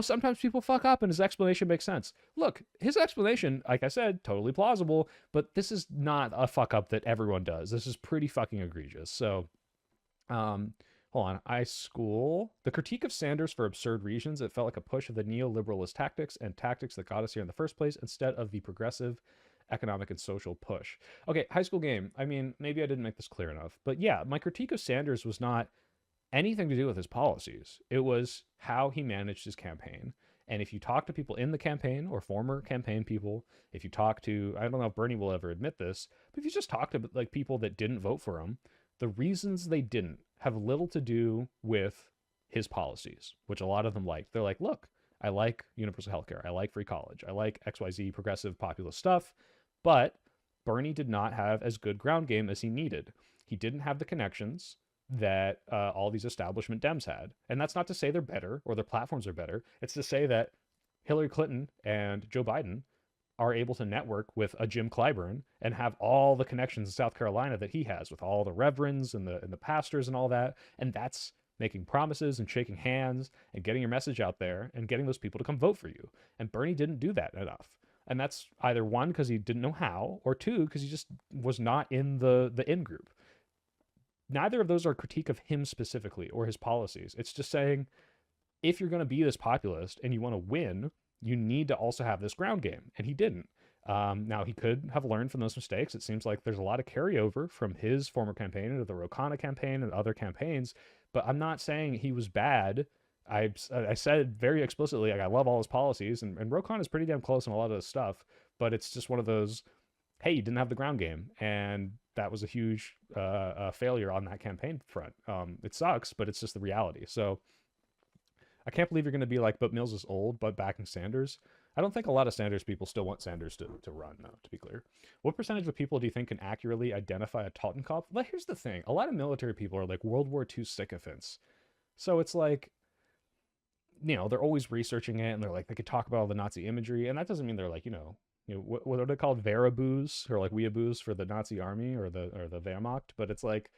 sometimes people fuck up and his explanation makes sense. Look, his explanation, like I said, totally plausible, but this is not a fuck up that everyone does. This is pretty fucking egregious. So, hold on. The critique of Sanders for absurd reasons. It felt like a push of the neoliberalist tactics and tactics that got us here in the first place instead of the progressive economic and social push. Okay, high school game. I mean, maybe I didn't make this clear enough, but yeah, my critique of Sanders was not anything to do with his policies. It was how he managed his campaign. And if you talk to people in the campaign or former campaign people, if you talk to, I don't know if Bernie will ever admit this, but if you just talk to people that didn't vote for him, the reasons they didn't have little to do with his policies, which a lot of them like. They're like, look, I like universal healthcare. I like free college. I like XYZ progressive populist stuff. But Bernie did not have as good ground game as he needed. He didn't have the connections that all these establishment Dems had. And that's not to say they're better or their platforms are better. It's to say that Hillary Clinton and Joe Biden are able to network with a Jim Clyburn and have all the connections in South Carolina that he has with all the reverends and the pastors and all that. And that's making promises and shaking hands and getting your message out there and getting those people to come vote for you. And Bernie didn't do that enough. And that's either 1, because he didn't know how, or 2, because he just was not in the in group. Neither of those are a critique of him specifically or his policies. It's just saying, if you're going to be this populist and you want to win, you need to also have this ground game. And he didn't. Now, he could have learned from those mistakes. It seems like there's a lot of carryover from his former campaign into the Ro Khanna campaign and other campaigns. But I'm not saying he was bad. I said very explicitly, I love all his policies, and Ro Khanna is pretty damn close on a lot of this stuff. But it's just one of those, hey, you didn't have the ground game. And that was a huge failure on that campaign front. It sucks, but it's just the reality. So I can't believe you're going to be like, but Mills is old, but backing Sanders. I don't think a lot of Sanders people still want Sanders to run, though, to be clear. What percentage of people do you think can accurately identify a Totenkopf? Well, here's the thing. A lot of military people are like World War II sycophants. So it's like, they're always researching it, and they're like, they could talk about all the Nazi imagery, and that doesn't mean they're like, what are they called? Wehrabus or like weeaboos for the Nazi army or the Wehrmacht. But it's like,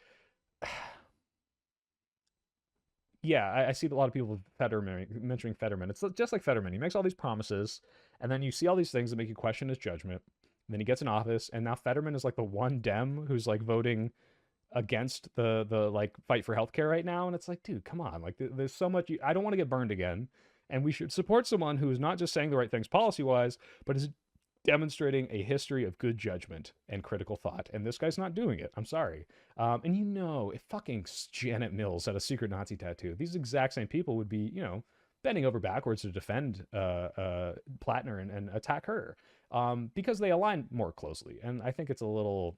yeah, I see a lot of people Fetterman mentioning Fetterman. It's just like Fetterman. He makes all these promises, and then you see all these things that make you question his judgment. And then he gets in office, and now Fetterman is like the one Dem who's like voting against the like fight for healthcare right now, and it's like, dude, come on, like there's so much. I don't want to get burned again, and we should support someone who is not just saying the right things policy wise, but is demonstrating a history of good judgment and critical thought. And this guy's not doing it. I'm sorry. And if fucking Janet Mills had a secret Nazi tattoo, these exact same people would be, bending over backwards to defend Plattner and attack her because they align more closely. And I think it's a little,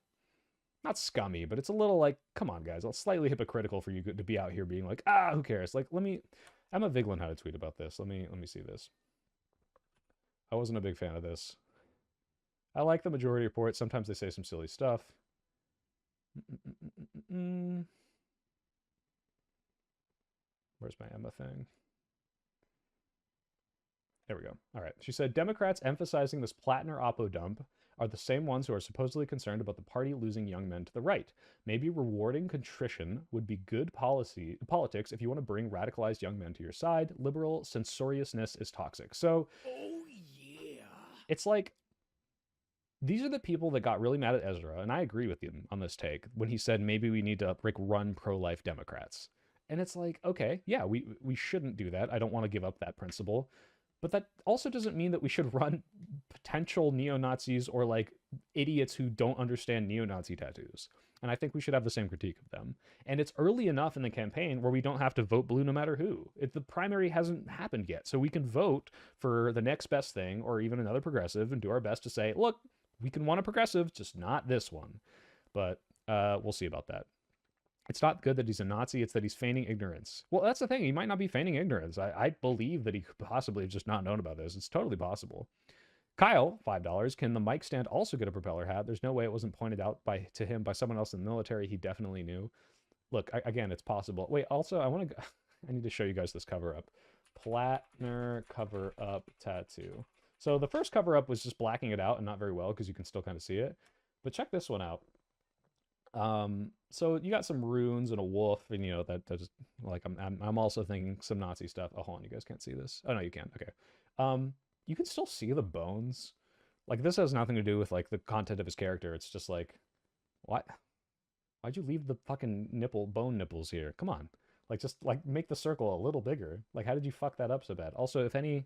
not scummy, but it's a little like, come on, guys, it's slightly hypocritical for you to be out here being like, who cares? Like, Emma Vigeland had a tweet about this. Let me see this. I wasn't a big fan of this. I like the majority report. Sometimes they say some silly stuff. Where's my Emma thing? There we go. All right. She said, Democrats emphasizing this Plattner oppo dump are the same ones who are supposedly concerned about the party losing young men to the right. Maybe rewarding contrition would be good politics if you want to bring radicalized young men to your side. Liberal censoriousness is toxic. So, oh yeah, it's like, these are the people that got really mad at Ezra, and I agree with him on this take when he said maybe we need to run pro-life Democrats. And it's like, okay, yeah, we shouldn't do that. I don't want to give up that principle. But that also doesn't mean that we should run potential neo-Nazis or like idiots who don't understand neo-Nazi tattoos. And I think we should have the same critique of them. And it's early enough in the campaign where we don't have to vote blue no matter who. The primary hasn't happened yet. So we can vote for the next best thing or even another progressive and do our best to say, look, we can want a progressive, just not this one. But we'll see about that. It's not good that he's a Nazi. It's that he's feigning ignorance. Well, that's the thing. He might not be feigning ignorance. I believe that he could possibly have just not known about this. It's totally possible. Kyle, $5. Can the mic stand also get a propeller hat? There's no way it wasn't pointed out to him by someone else in the military. He definitely knew. Look, again, it's possible. Wait, also, I need to show you guys this cover up. Plattner cover up tattoo. So the first cover up was just blacking it out and not very well because you can still kind of see it. But check this one out. So you got some runes and a wolf, and that's like I'm also thinking some Nazi stuff. Oh, hold on, you guys can't see this. Oh no, you can. Okay. You can still see the bones. Like this has nothing to do with like the content of his character. It's just like, what? Why'd you leave the fucking bone nipples here? Come on. Like just like make the circle a little bigger. Like how did you fuck that up so bad? Also, if any,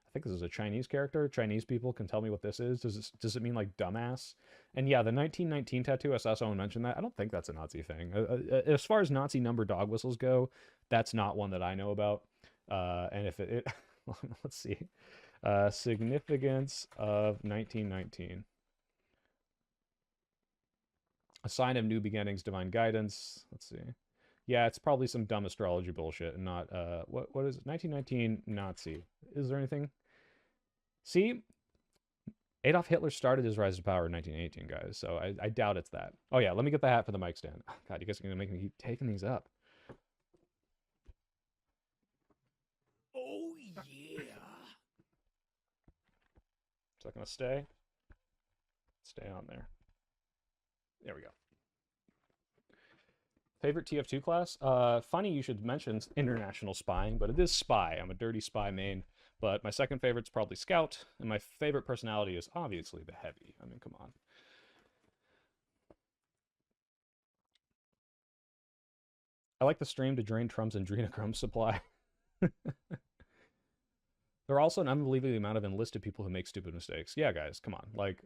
I think this is a Chinese character. Chinese people can tell me what this is. Does it mean like dumbass? And yeah, the 1919 tattoo, I saw someone mention that. I don't think that's a Nazi thing. As far as Nazi number dog whistles go, that's not one that I know about. And if it let's see. Significance of 1919. A sign of new beginnings, divine guidance. Let's see. Yeah, it's probably some dumb astrology bullshit and not, what is it? 1919 Nazi. Is there anything? See? Adolf Hitler started his rise to power in 1918, guys, so I doubt it's that. Oh yeah, let me get the hat for the mic stand. God, you guys are going to make me keep taking these up. Oh yeah. Is that going to stay? Stay on there. There we go. Favorite TF2 class? Funny you should mention international spying, but it is spy. I'm a dirty spy main. But my second favorite's probably Scout, and my favorite personality is obviously the Heavy. I mean, come on. I like the stream to drain Trump's adrenochrome supply. There are also an unbelievable amount of enlisted people who make stupid mistakes. Yeah, guys, come on. Like,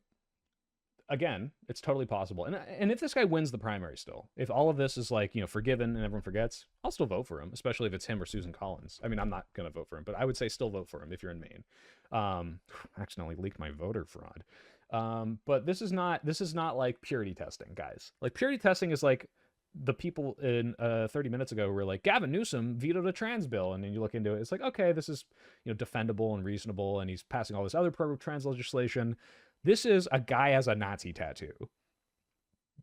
again, it's totally possible. And if this guy wins the primary still, if all of this is like, forgiven and everyone forgets, I'll still vote for him, especially if it's him or Susan Collins. I mean, I'm not going to vote for him, but I would say still vote for him if you're in Maine. I accidentally leaked my voter fraud. But this is not like purity testing, guys. Like purity testing is like the people in 30 minutes ago were like, Gavin Newsom vetoed a trans bill. And then you look into it, it's like, okay, this is, defendable and reasonable. And he's passing all this other pro-trans legislation. This is a guy has a Nazi tattoo.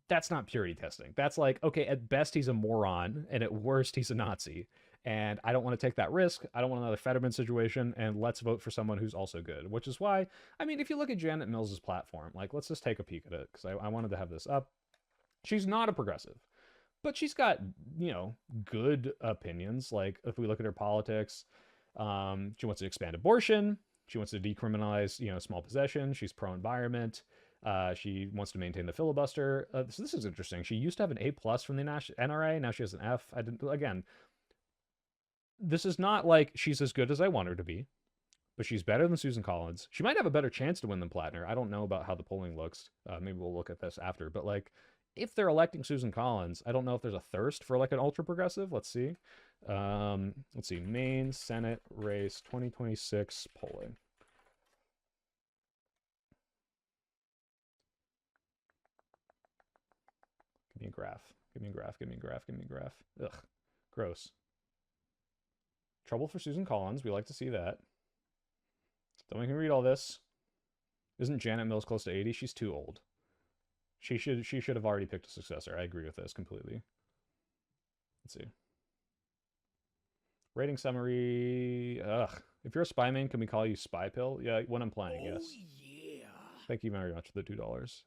That's not purity testing. That's like, okay, at best he's a moron, and at worst he's a Nazi. And I don't want to take that risk. I don't want another Fetterman situation. And let's vote for someone who's also good, which is why, I mean, if you look at Janet Mills's platform, like, let's just take a peek at it, because I wanted to have this up. She's not a progressive, but she's got, you know, good opinions. Like, if we look at her politics, she wants to expand abortion. She wants to decriminalize, you know, small possession. She's pro-environment. She wants to maintain the filibuster. So this is interesting. She used to have an A+ from the NRA. Now she has an F. Again, this is not like she's as good as I want her to be, but she's better than Susan Collins. She might have a better chance to win than Plattner. I don't know about how the polling looks. Maybe we'll look at this after. But, like, if they're electing Susan Collins, I don't know if there's a thirst for, like, an ultra progressive. Let's see. Maine Senate race 2026 polling. Give me a graph. Give me a graph. Give me a graph. Give me a graph. Ugh. Gross. Trouble for Susan Collins. We like to see that. Don't make me read all this. Isn't Janet Mills close to 80? She's too old. She should have already picked a successor. I agree with this completely. Let's see. Rating summary. Ugh. If you're a spy main, can we call you Spy Pill? Yeah, when I'm playing, yes. Yeah. Thank you very much for the $2.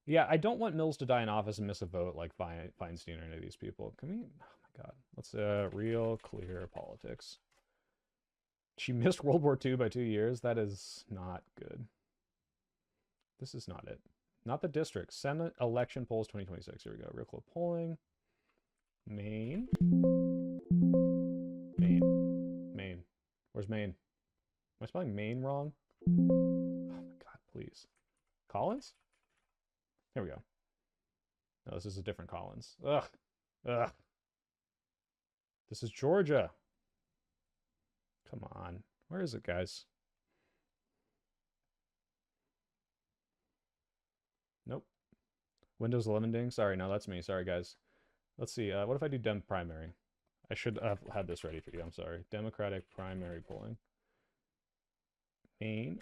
Yeah, I don't want Mills to die in office and miss a vote like Feinstein or any of these people. Can we? Oh my God. Let's real clear politics. She missed World War II by 2 years. That is not good. This is not it. Not the district. Senate election polls 2026. Here we go. Real close polling. Maine. Maine. Where's Maine? Am I spelling Maine wrong? Oh my God, please. Collins? There we go. No, this is a different Collins. Ugh. Ugh. This is Georgia. Come on. Where is it, guys? Nope. Windows 11 ding. Sorry, no, that's me. Sorry, guys. Let's see. What if I do Dem primary? I should have had this ready for you. I'm sorry. Democratic primary polling. Maine.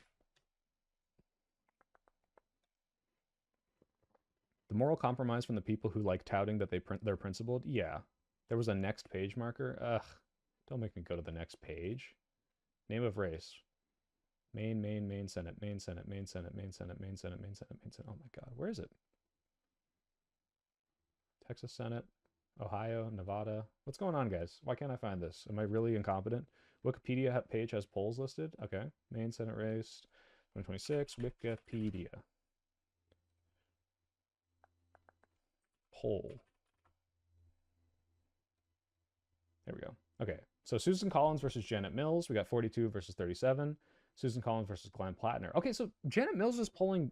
The moral compromise from the people who like touting that they're principled? Yeah. There was a next page marker? Ugh. Don't make me go to the next page. Name of race. Maine, Senate, Maine, Senate, Maine, Senate, Maine, Senate, Maine, Senate, Maine, Senate, Maine, Senate. Oh my God. Where is it? Texas Senate, Ohio, Nevada. What's going on, guys? Why can't I find this? Am I really incompetent? Wikipedia page has polls listed. Okay. Maine Senate race 2026. Wikipedia. Poll. There we go. Okay. So Susan Collins versus Janet Mills. We got 42 versus 37. Susan Collins versus Glenn Plattner. Okay, so Janet Mills is polling.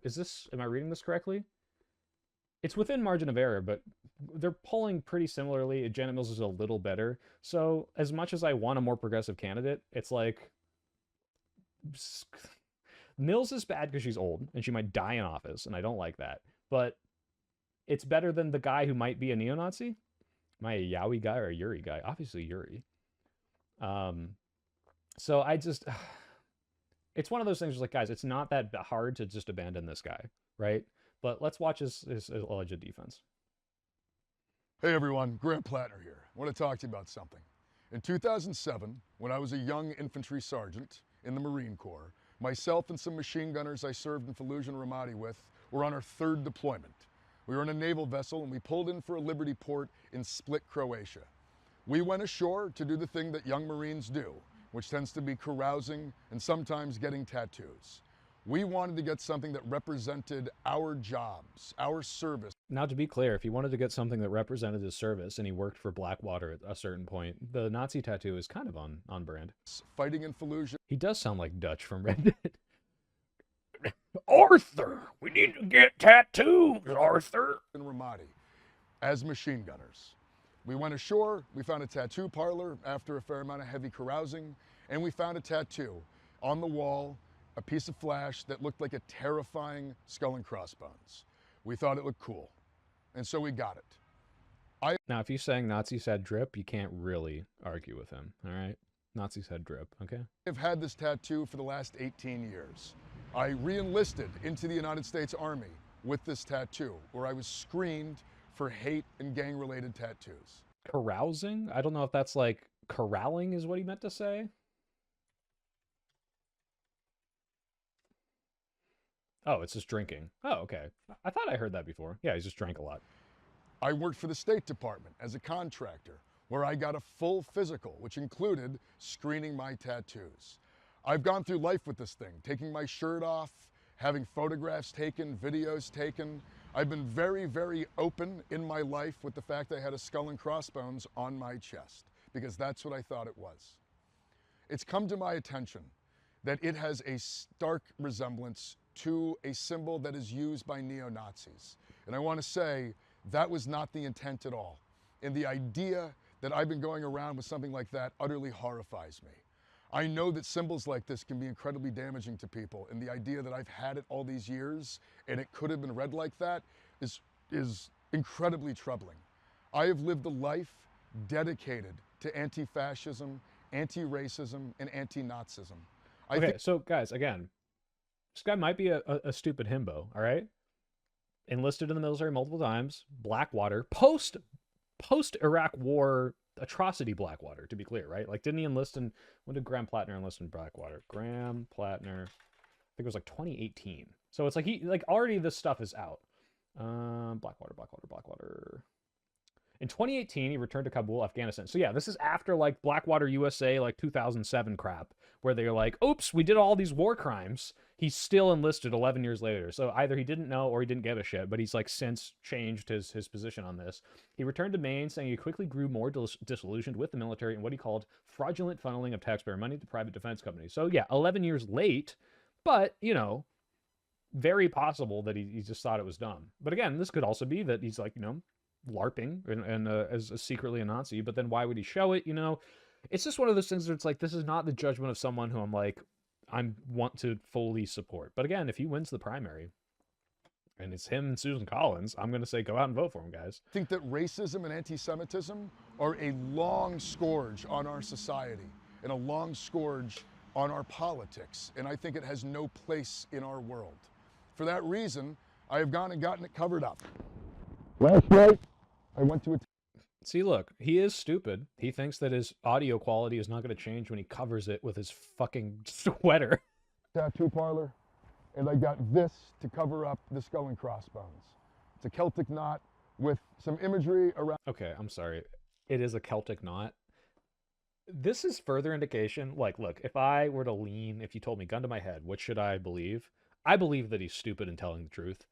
Am I reading this correctly? It's within margin of error, but they're polling pretty similarly. Janet Mills is a little better. So as much as I want a more progressive candidate, it's like Mills is bad because she's old and she might die in office, and I don't like that. But it's better than the guy who might be a neo-Nazi. Am I a Yowie guy or a Yuri guy? Obviously Yuri. So I just, it's one of those things where, like, guys, it's not that hard to just abandon this guy, right? But let's watch his alleged defense. Hey everyone, Grant Plattner here. I want to talk to you about something. In 2007, when I was a young infantry sergeant in the Marine Corps, myself and some machine gunners I served in Fallujah and Ramadi with were on our third deployment. We were in a naval vessel and we pulled in for a Liberty port in Split, Croatia. We went ashore to do the thing that young Marines do, which tends to be carousing and sometimes getting tattoos. We wanted to get something that represented our jobs, our service. Now, to be clear, if he wanted to get something that represented his service and he worked for Blackwater at a certain point, the Nazi tattoo is kind of on brand. Fighting in Fallujah. He does sound like Dutch from Red Dead. Arthur, we need to get tattoos, Arthur. In Ramadi, as machine gunners. We went ashore, we found a tattoo parlor after a fair amount of heavy carousing, and we found a tattoo on the wall, a piece of flash that looked like a terrifying skull and crossbones. We thought it looked cool, and so we got it. Now, if he's saying Nazis had drip, you can't really argue with him, all right? Nazis had drip, okay? I've had this tattoo for the last 18 years. I re-enlisted into the United States Army with this tattoo, where I was screened for hate and gang-related tattoos. Carousing? I don't know if that's like corralling is what he meant to say. Oh, it's just drinking. Oh, okay. I thought I heard that before. Yeah, he's just drank a lot. I worked for the State Department as a contractor, where I got a full physical, which included screening my tattoos. I've gone through life with this thing, taking my shirt off, having photographs taken, videos taken. I've been very, very open in my life with the fact I had a skull and crossbones on my chest, because that's what I thought it was. It's come to my attention that it has a stark resemblance to a symbol that is used by neo-Nazis. And I want to say that was not the intent at all. And the idea that I've been going around with something like that utterly horrifies me. I know that symbols like this can be incredibly damaging to people, and the idea that I've had it all these years and it could have been read like that is incredibly troubling. I have lived a life dedicated to anti-fascism, anti-racism, and anti-Nazism. Okay, so guys, again, this guy might be a stupid himbo, all right? Enlisted in the military multiple times, Blackwater, post Iraq War atrocity Blackwater, to be clear, right? Like, didn't he enlist in, when did Graham Plattner enlist in Blackwater? Graham Plattner, I think it was like 2018. So it's like already this stuff is out. Blackwater. In 2018, he returned to Kabul, Afghanistan. So yeah, this is after like Blackwater USA, like 2007 crap, where they're like, oops, we did all these war crimes. He's still enlisted 11 years later. So either he didn't know or he didn't give a shit, but he's like since changed his position on this. He returned to Maine, saying he quickly grew more disillusioned with the military and what he called fraudulent funneling of taxpayer money to private defense companies. So yeah, 11 years late, but, you know, very possible that he just thought it was dumb. But again, this could also be that he's like, you know, LARPing and as secretly a Nazi, but then why would he show it? You know, it's just one of those things where it's like, this is not the judgment of someone who I'm like, I want to fully support. But again, if he wins the primary and it's him and Susan Collins, I'm going to say, go out and vote for him, guys. I think that racism and anti-Semitism are a long scourge on our society and a long scourge on our politics. And I think it has no place in our world. For that reason, I have gone and gotten it covered up. Last night, I went to a... See, look, he is stupid. He thinks that his audio quality is not going to change when he covers it with his fucking sweater. Tattoo parlor, and I got this to cover up the skull and crossbones. It's a Celtic knot with some imagery around... Okay, I'm sorry. It is a Celtic knot. This is further indication. Like, look, if I were to lean, if you told me gun to my head, what should I believe? I believe that he's stupid and telling the truth.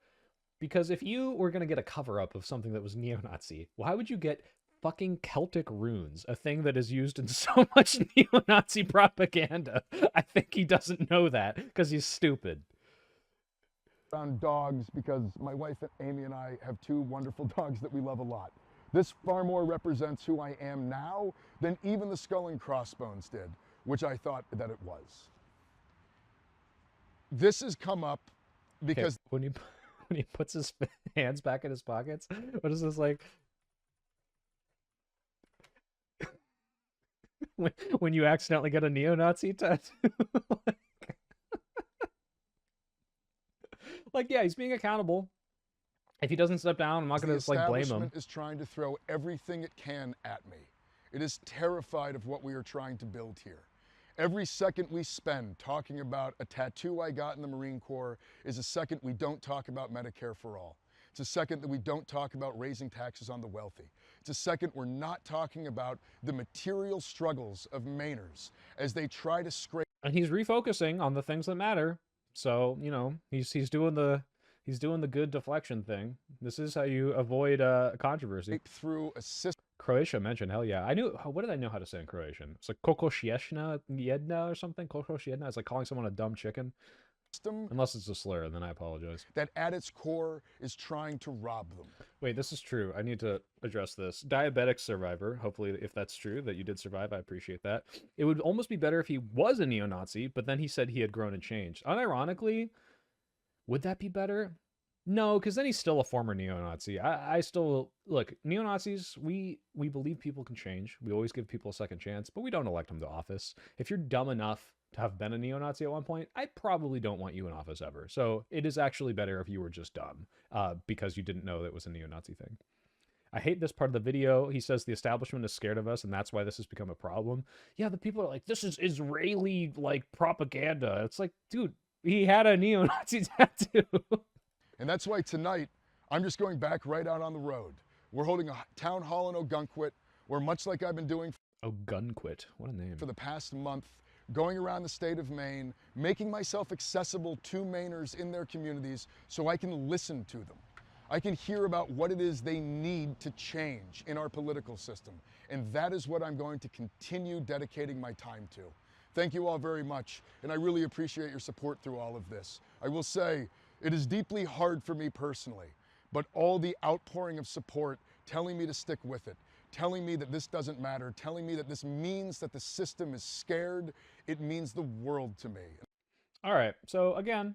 Because if you were going to get a cover-up of something that was neo-Nazi, why would you get fucking Celtic runes, a thing that is used in so much neo-Nazi propaganda? I think he doesn't know that because he's stupid. Around dogs, because my wife Amy and I have two wonderful dogs that we love a lot. This far more represents who I am now than even the skull and crossbones did, which I thought that it was. This has come up because... Okay, when he puts his hands back in his pockets, what is this like? when you accidentally get a neo-Nazi tattoo? Like, yeah, he's being accountable. If he doesn't step down, I'm not going to like blame him. The establishment is trying to throw everything it can at me. It is terrified of what we are trying to build here. Every second we spend talking about a tattoo I got in the Marine Corps is a second we don't talk about Medicare for all. It's a second that we don't talk about raising taxes on the wealthy. It's a second we're not talking about the material struggles of Mainers as they try to scrape. And he's refocusing on the things that matter. So, you know, he's doing the good deflection thing. This is how you avoid controversy. Through a system. Croatia mentioned, hell yeah. I knew, what did I know how to say in Croatian? It's like kokošiešna jedna or something. Kokošiešna is like calling someone a dumb chicken. Unless it's a slur, then I apologize. That at its core is trying to rob them. Wait, this is true. I need to address this. Diabetic survivor. Hopefully, if that's true, that you did survive, I appreciate that. It would almost be better if he was a neo-Nazi, but then he said he had grown and changed. Unironically, would that be better? No, because then he's still a former neo-Nazi. I still, look, neo-Nazis, we believe people can change. We always give people a second chance, but we don't elect them to office. If you're dumb enough to have been a neo-Nazi at one point, I probably don't want you in office ever. So it is actually better if you were just dumb because you didn't know that it was a neo-Nazi thing. I hate this part of the video. He says the establishment is scared of us, and that's why this has become a problem. Yeah, the people are like, this is Israeli, like, propaganda. It's like, dude, he had a neo-Nazi tattoo. And that's why tonight, I'm just going back right out on the road. We're holding a town hall in Ogunquit, where much like I've been doing Ogunquit, what a name. for the past month, going around the state of Maine, making myself accessible to Mainers in their communities so I can listen to them. I can hear about what it is they need to change in our political system. And that is what I'm going to continue dedicating my time to. Thank you all very much, and I really appreciate your support through all of this. I will say, it is deeply hard for me personally, but all the outpouring of support telling me to stick with it, telling me that this doesn't matter, telling me that this means that the system is scared, it means the world to me. All right, so again,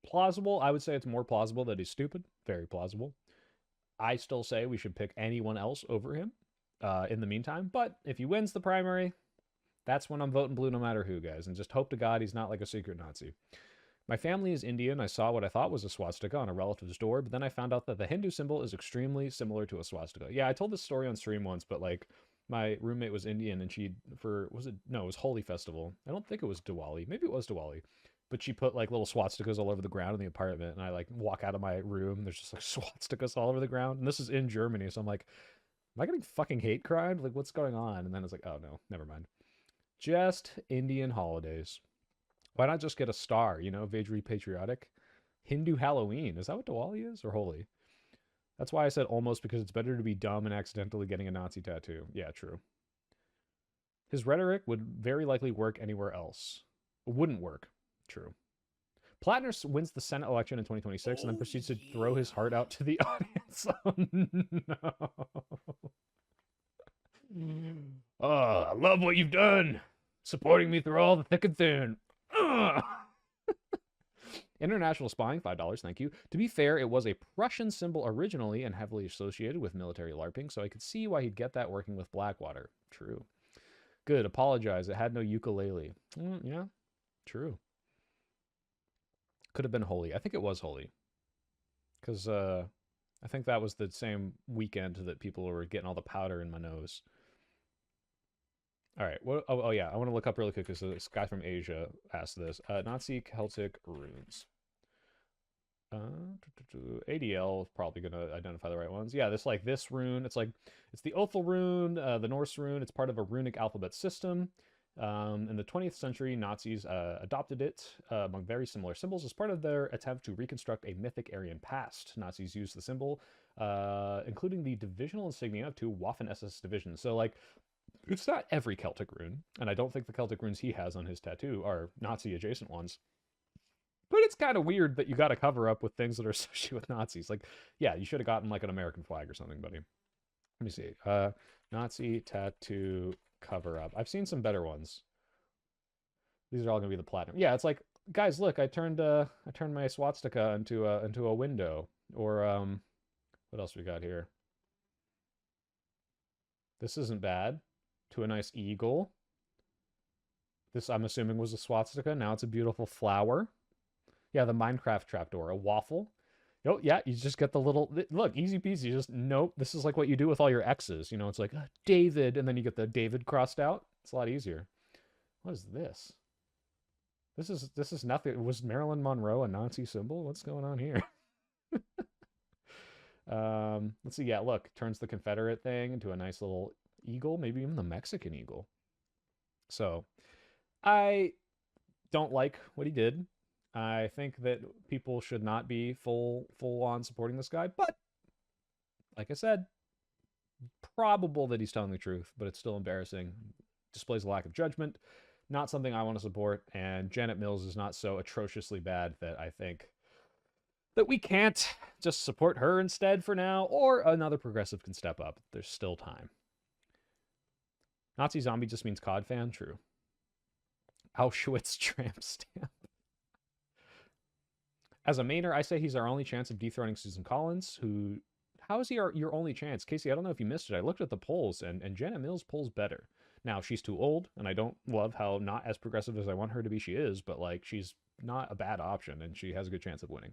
plausible. I would say it's more plausible that he's stupid. Very plausible. I still say we should pick anyone else over him in the meantime, but if he wins the primary, that's when I'm voting blue no matter who, guys, and just hope to God he's not like a secret Nazi. My family is Indian. I saw what I thought was a swastika on a relative's door, but then I found out that the Hindu symbol is extremely similar to a swastika. Yeah, I told this story on stream once, but like my roommate was Indian and it was Holi Festival. I don't think it was Diwali. Maybe it was Diwali. But she put like little swastikas all over the ground in the apartment, and I like walk out of my room and there's just like swastikas all over the ground. And this is in Germany, so I'm like, am I getting fucking hate crimed? Like, what's going on? And then it's like, oh no, never mind. Just Indian holidays. Why not just get a star, Very patriotic? Hindu Halloween. Is that what Diwali is? Or Holi? That's why I said almost, because it's better to be dumb and accidentally getting a Nazi tattoo. Yeah, true. His rhetoric would very likely work anywhere else. It wouldn't work. True. Plattner wins the Senate election in 2026 and then proceeds to throw his heart out to the audience. Oh, no. Oh, I love what you've done. Supporting me through all the thick and thin. International spying, $5, thank you. To be fair, it was a Prussian symbol originally and heavily associated with military LARPing, so I could see why he'd get that working with Blackwater. True. Good, apologize. It had no ukulele. Yeah, true. Could have been Holi. I think it was Holi. Because I think that was the same weekend that people were getting all the powder in my nose. All right. Oh, yeah. I want to look up really quick because this guy from Asia asked this. Nazi Celtic runes. ADL is probably going to identify the right ones. Yeah, this rune. It's the Othel rune, the Norse rune. It's part of a runic alphabet system. In the 20th century, Nazis adopted it among very similar symbols as part of their attempt to reconstruct a mythic Aryan past. Nazis used the symbol, including the divisional insignia of 2 Waffen-SS divisions. So, like, it's not every Celtic rune, and I don't think the Celtic runes he has on his tattoo are Nazi-adjacent ones. But it's kind of weird that you got to cover up with things that are associated with Nazis. Like, yeah, you should have gotten, like, an American flag or something, buddy. Let me see. Nazi tattoo cover up. I've seen some better ones. These are all gonna be the platinum. Yeah, it's like, guys, look, I turned my swastika into a window. Or what else we got here? This isn't bad. To a nice eagle. This, I'm assuming, was a swastika. Now it's a beautiful flower. Yeah, the Minecraft trapdoor. A waffle. Oh, yeah, you just get the little... Look, easy peasy. Just, nope. This is like what you do with all your X's. It's like, David, and then you get the David crossed out. It's a lot easier. What is this? This is nothing. Was Marilyn Monroe a Nazi symbol? What's going on here? Let's see. Yeah, look. Turns the Confederate thing into a nice little eagle. Maybe even the Mexican eagle. So, I don't like what he did. I think that people should not be full on supporting this guy, but like I said, probable that he's telling the truth, but it's still embarrassing. Displays a lack of judgment. Not something I want to support, and Janet Mills is not so atrociously bad that I think that we can't just support her instead for now, or another progressive can step up. There's still time. Nazi zombie just means COD fan? True. Auschwitz tramp stamp. As a Mainer, I say he's our only chance of dethroning Susan Collins, who... How is he your only chance? Casey, I don't know if you missed it. I looked at the polls, and Janet Mills polls better. Now, she's too old, and I don't love how not as progressive as I want her to be she is, but, like, she's not a bad option, and she has a good chance of winning.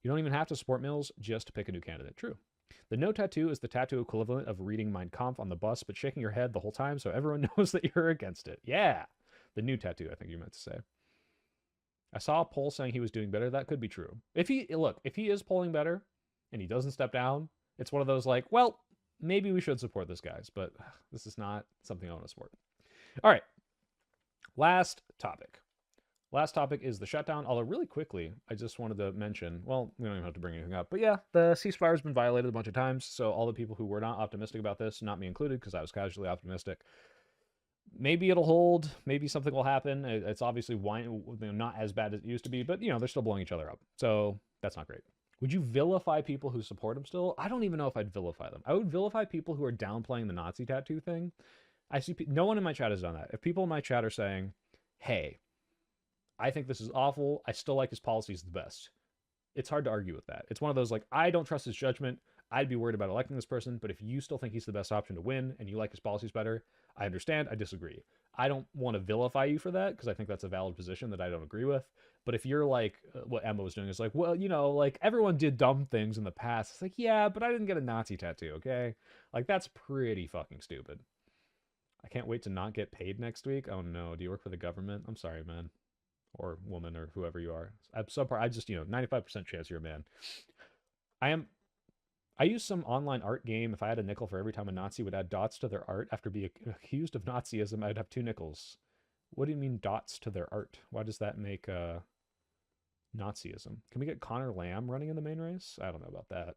You don't even have to support Mills just to pick a new candidate. True. The no tattoo is the tattoo equivalent of reading Mein Kampf on the bus, but shaking your head the whole time so everyone knows that you're against it. Yeah. The new tattoo, I think you meant to say. I saw a poll saying he was doing better. That could be true. If he is polling better and he doesn't step down, it's one of those like, well, maybe we should support this guy's, but this is not something I want to support. All right. Last topic. Last topic is the shutdown. Although really quickly, I just wanted to mention, well, we don't even have to bring anything up, but yeah, the ceasefire has been violated a bunch of times. So all the people who were not optimistic about this, not me included, because I was casually optimistic, maybe it'll hold. Maybe something will happen. It's obviously not as bad as it used to be, but they're still blowing each other up. So that's not great. Would you vilify people who support him still? I don't even know if I'd vilify them. I would vilify people who are downplaying the Nazi tattoo thing. I see no one in my chat has done that. If people in my chat are saying, hey, I think this is awful, I still like his policies the best, it's hard to argue with that. It's one of those like, I don't trust his judgment, I'd be worried about electing this person, but if you still think he's the best option to win and you like his policies better, I understand, I disagree. I don't want to vilify you for that because I think that's a valid position that I don't agree with. But if you're like what Emma was doing is like, well, like everyone did dumb things in the past. It's like, yeah, but I didn't get a Nazi tattoo, okay? Like that's pretty fucking stupid. I can't wait to not get paid next week. Oh no, do you work for the government? I'm sorry, man. Or woman or whoever you are. I'm subpar. I just, 95% chance you're a man. I use some online art game. If I had a nickel for every time a Nazi would add dots to their art after being accused of Nazism, I'd have 2 nickels. What do you mean dots to their art? Why does that make Nazism? Can we get Connor Lamb running in the main race? I don't know about that.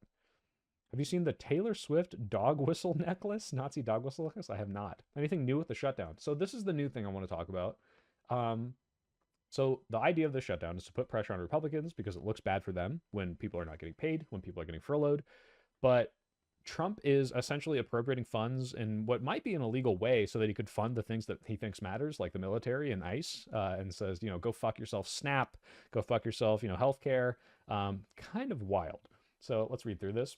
Have you seen the Taylor Swift dog whistle necklace? Nazi dog whistle necklace? I have not. Anything new with the shutdown? So this is the new thing I want to talk about. So the idea of the shutdown is to put pressure on Republicans because it looks bad for them when people are not getting paid, when people are getting furloughed. But Trump is essentially appropriating funds in what might be an illegal way so that he could fund the things that he thinks matters, like the military and ICE, and says, go fuck yourself, SNAP, go fuck yourself, healthcare. Kind of wild. So let's read through this.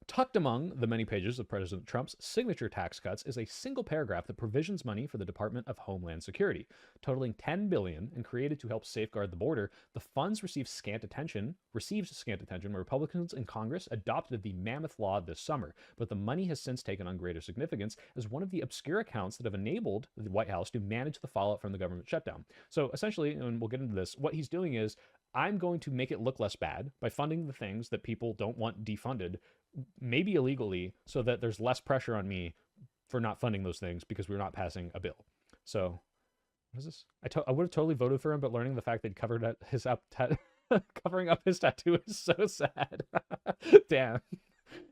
Tucked among the many pages of President Trump's signature tax cuts is a single paragraph that provisions money for the Department of Homeland Security. Totaling $10 billion and created to help safeguard the border, the funds received scant attention when Republicans in Congress adopted the Mammoth Law this summer. But the money has since taken on greater significance as one of the obscure accounts that have enabled the White House to manage the fallout from the government shutdown. So essentially, and we'll get into this, what he's doing is, I'm going to make it look less bad by funding the things that people don't want defunded, maybe illegally, so that there's less pressure on me for not funding those things because we're not passing a bill. So, what is this? I would have totally voted for him, but learning the fact that he covered up his covering up his tattoo is so sad. Damn.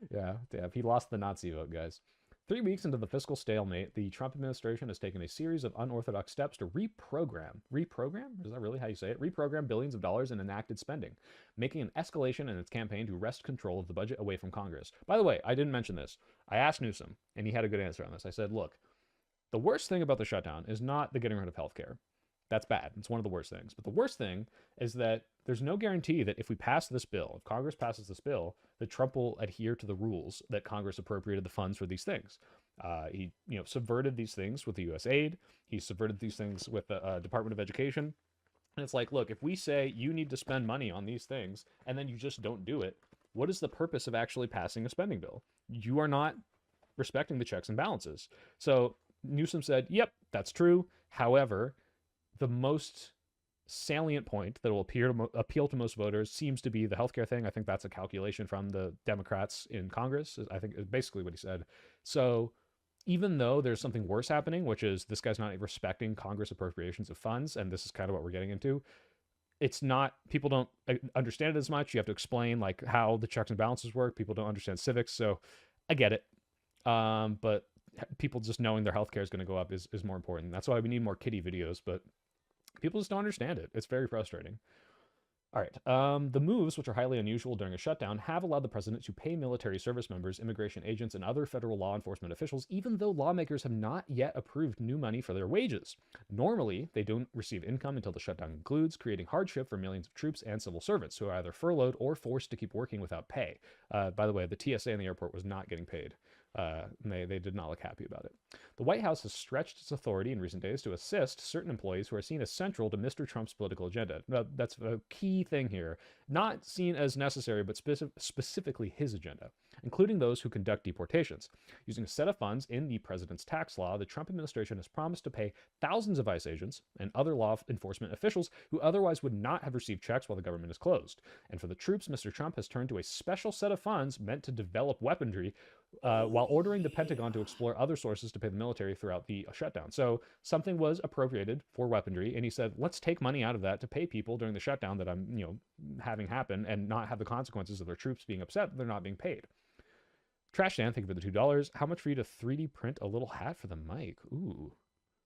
Yeah, damn. He lost the Nazi vote, guys. 3 weeks into the fiscal stalemate, the Trump administration has taken a series of unorthodox steps to reprogram? Is that really how you say it? Reprogram billions of dollars in enacted spending, making an escalation in its campaign to wrest control of the budget away from Congress. By the way, I didn't mention this. I asked Newsom, and he had a good answer on this. I said, look, the worst thing about the shutdown is not the getting rid of healthcare. That's bad. It's one of the worst things. But the worst thing is that there's no guarantee that if we pass this bill, if Congress passes this bill, that Trump will adhere to the rules that Congress appropriated the funds for these things. He, subverted these things with the U.S. aid. He subverted these things with the Department of Education. And it's like, look, if we say you need to spend money on these things and then you just don't do it, what is the purpose of actually passing a spending bill? You are not respecting the checks and balances. So Newsom said, yep, that's true. However, the most salient point that will appeal to most voters seems to be the healthcare thing. I think that's a calculation from the Democrats in Congress. I think is basically what he said. So even though there's something worse happening, which is this guy's not respecting Congress appropriations of funds, and this is kind of what we're getting into, it's not, people don't understand it as much. You have to explain like how the checks and balances work. People don't understand civics. So I get it. But people just knowing their healthcare is going to go up is more important. That's why we need more kitty videos, but people just don't understand it. It's very frustrating. All right. The moves, which are highly unusual during a shutdown, have allowed the president to pay military service members, immigration agents, and other federal law enforcement officials, even though lawmakers have not yet approved new money for their wages. Normally, they don't receive income until the shutdown concludes, creating hardship for millions of troops and civil servants who are either furloughed or forced to keep working without pay. By the way, the TSA in the airport was not getting paid. They did not look happy about it. The White House has stretched its authority in recent days to assist certain employees who are seen as central to Mr. Trump's political agenda. Now, that's a key thing here. Not seen as necessary, but specifically his agenda, including those who conduct deportations. Using a set of funds in the president's tax law, the Trump administration has promised to pay thousands of ICE agents and other law enforcement officials who otherwise would not have received checks while the government is closed. And for the troops, Mr. Trump has turned to a special set of funds meant to develop weaponry while ordering the Pentagon to explore other sources to pay the military throughout the shutdown. So something was appropriated for weaponry, and he said, let's take money out of that to pay people during the shutdown that I'm, having happen and not have the consequences of their troops being upset that they're not being paid. Trash Dan, thank you for the $2. How much for you to 3D print a little hat for the mic? Ooh,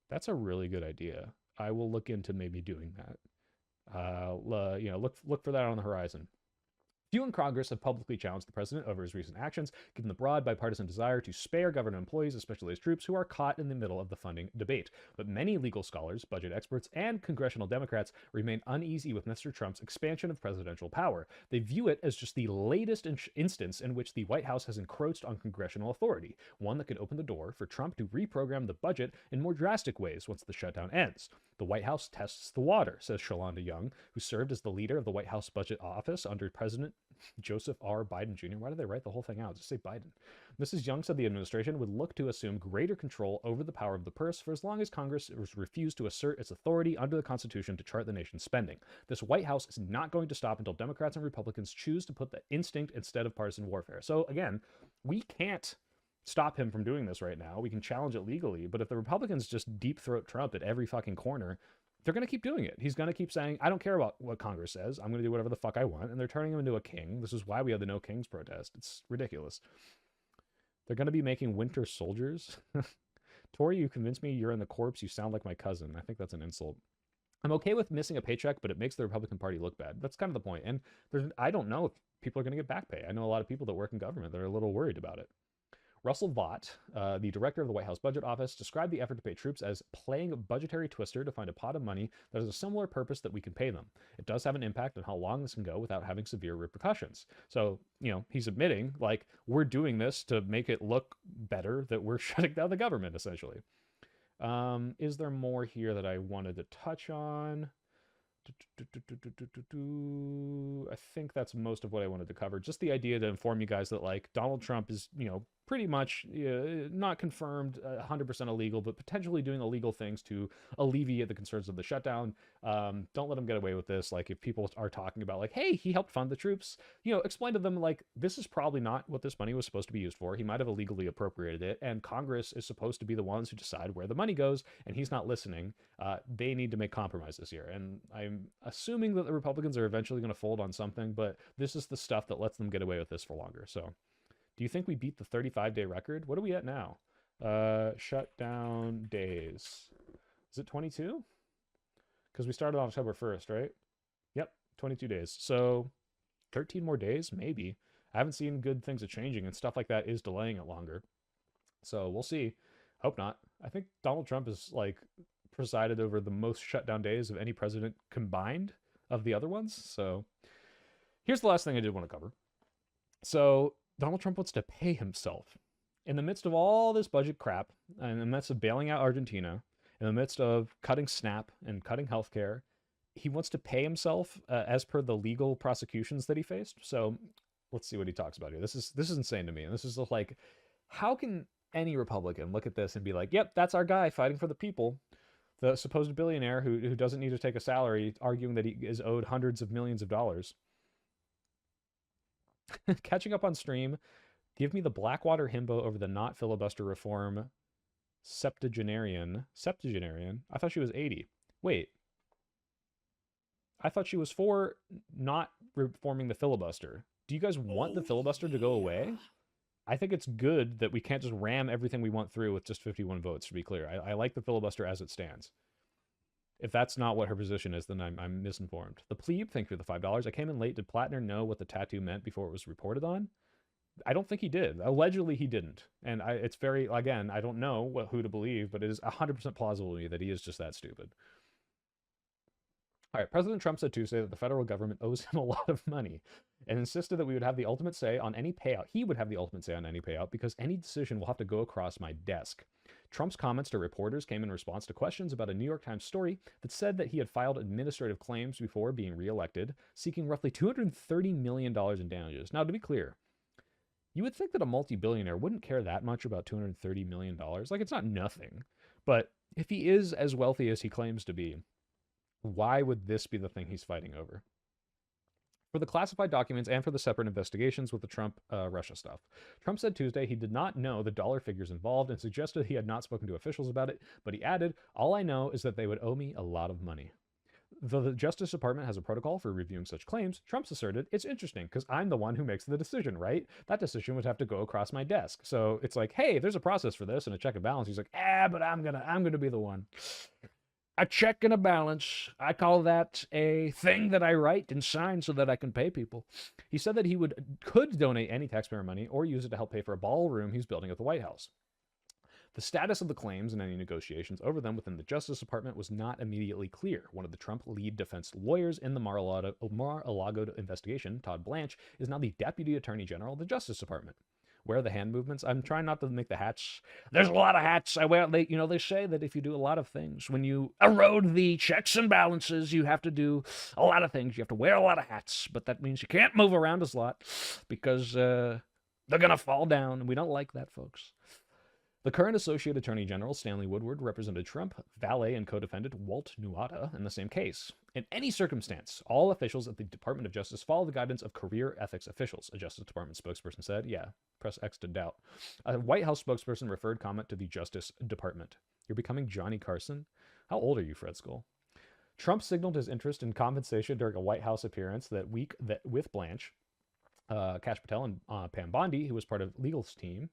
that's a really good idea. I will look into maybe doing that. Look for that on the horizon. Few in Congress have publicly challenged the president over his recent actions, given the broad bipartisan desire to spare government employees, especially his troops, who are caught in the middle of the funding debate. But many legal scholars, budget experts, and congressional Democrats remain uneasy with Mr. Trump's expansion of presidential power. They view it as just the latest instance in which the White House has encroached on congressional authority, one that could open the door for Trump to reprogram the budget in more drastic ways once the shutdown ends. The White House tests the water, says Shalonda Young, who served as the leader of the White House Budget Office under President Joseph R. Biden Jr. Why did they write the whole thing out? Just say Biden. Mrs. Young said the administration would look to assume greater control over the power of the purse for as long as Congress refused to assert its authority under the Constitution to chart the nation's spending. This White House is not going to stop until Democrats and Republicans choose to put the instinct instead of partisan warfare. So again, we can't stop him from doing this right now. We can challenge it legally, but if the Republicans just deep throat Trump at every fucking corner, they're going to keep doing it. He's going to keep saying, I don't care about what Congress says. I'm going to do whatever the fuck I want. And they're turning him into a king. This is why we had the No Kings protest. It's ridiculous. They're going to be making winter soldiers. Tori, you convinced me you're in the corpse. You sound like my cousin. I think that's an insult. I'm okay with missing a paycheck, but it makes the Republican Party look bad. That's kind of the point. And I don't know if people are going to get back pay. I know a lot of people that work in government that are a little worried about it. Russell Vought, the director of the White House Budget Office, described the effort to pay troops as playing a budgetary twister to find a pot of money that has a similar purpose that we can pay them. It does have an impact on how long this can go without having severe repercussions. So, he's admitting, like, we're doing this to make it look better that we're shutting down the government, essentially. Is there more here that I wanted to touch on? I think that's most of what I wanted to cover. Just the idea to inform you guys that, like, Donald Trump is, pretty much not confirmed 100% illegal, but potentially doing illegal things to alleviate the concerns of the shutdown. Don't let him get away with this. Like, if people are talking about, like, hey, he helped fund the troops, explain to them, like, this is probably not what this money was supposed to be used for. He might have illegally appropriated it, and Congress is supposed to be the ones who decide where the money goes, and he's not listening. They need to make compromises here, and I'm assuming that the Republicans are eventually going to fold on something, but this is the stuff that lets them get away with this for longer. So do you think we beat the 35-day record? What are we at now? Shutdown days. Is it 22? Because we started on October 1st, right? Yep, 22 days. So 13 more days, maybe. I haven't seen good things are changing, and stuff like that is delaying it longer. So we'll see. Hope not. I think Donald Trump is, like, presided over the most shutdown days of any president combined of the other ones. So here's the last thing I did want to cover. So Donald Trump wants to pay himself. In the midst of all this budget crap, in the midst of bailing out Argentina, in the midst of cutting SNAP and cutting healthcare, he wants to pay himself as per the legal prosecutions that he faced. So let's see what he talks about here. This is insane to me. And this is like, how can any Republican look at this and be like, yep, that's our guy fighting for the people, the supposed billionaire who doesn't need to take a salary, arguing that he is owed hundreds of millions of dollars. Catching up on stream, give me the Blackwater himbo over the not filibuster reform septuagenarian. I thought she was 80. Wait. I thought she was for not reforming the filibuster. Do you guys want the filibuster to go away? I think it's good that we can't just ram everything we want through with just 51 votes, to be clear. I like the filibuster as it stands. If that's not what her position is, then I'm misinformed. The plebe, thank you for the $5. I came in late. Did Plattner know what the tattoo meant before it was reported on? I don't think he did. Allegedly, he didn't. And it's very, again, I don't know who to believe, but it is 100% plausible to me that he is just that stupid. All right, President Trump said Tuesday that the federal government owes him a lot of money. and insisted that we would have the ultimate say on any payout. He would have the ultimate say on any payout because any decision will have to go across my desk. Trump's comments to reporters came in response to questions about a New York Times story that said that he had filed administrative claims before being reelected, seeking roughly $230 million in damages. Now, to be clear, you would think that a multi-billionaire wouldn't care that much about $230 million. Like, it's not nothing. But if he is as wealthy as he claims to be, why would this be the thing he's fighting over? For the classified documents and for the separate investigations with the Trump Russia stuff. Trump said Tuesday he did not know the dollar figures involved and suggested he had not spoken to officials about it, but he added, "All I know is that they would owe me a lot of money." Though the Justice Department has a protocol for reviewing such claims, Trump's asserted it's interesting because I'm the one who makes the decision, right? That decision would have to go across my desk. So it's like, hey, there's a process for this and a check and balance. He's like, but I'm gonna be the one. A check and a balance. I call that a thing that I write and sign so that I can pay people. He said that he could donate any taxpayer money or use it to help pay for a ballroom he's building at the White House. The status of the claims and any negotiations over them within the Justice Department was not immediately clear. One of the Trump lead defense lawyers in the Mar-a-Lago investigation, Todd Blanche, is now the Deputy Attorney General of the Justice Department. Where are the hand movements? I'm trying not to make the hats. There's a lot of hats. I wear. They say that if you do a lot of things, when you erode the checks and balances, you have to do a lot of things. You have to wear a lot of hats, but that means you can't move around a lot because they're gonna fall down, and we don't like that, folks. The current Associate Attorney General, Stanley Woodward, represented Trump, valet, and co-defendant Walt Nuada in the same case. In any circumstance, all officials at the Department of Justice follow the guidance of career ethics officials, a Justice Department spokesperson said. Yeah, press X to doubt. A White House spokesperson referred comment to the Justice Department. You're becoming Johnny Carson? How old are you, Fred Skull? Trump signaled his interest in compensation during a White House appearance that week with Blanche, Kash Patel, and Pam Bondi, who was part of legal's team.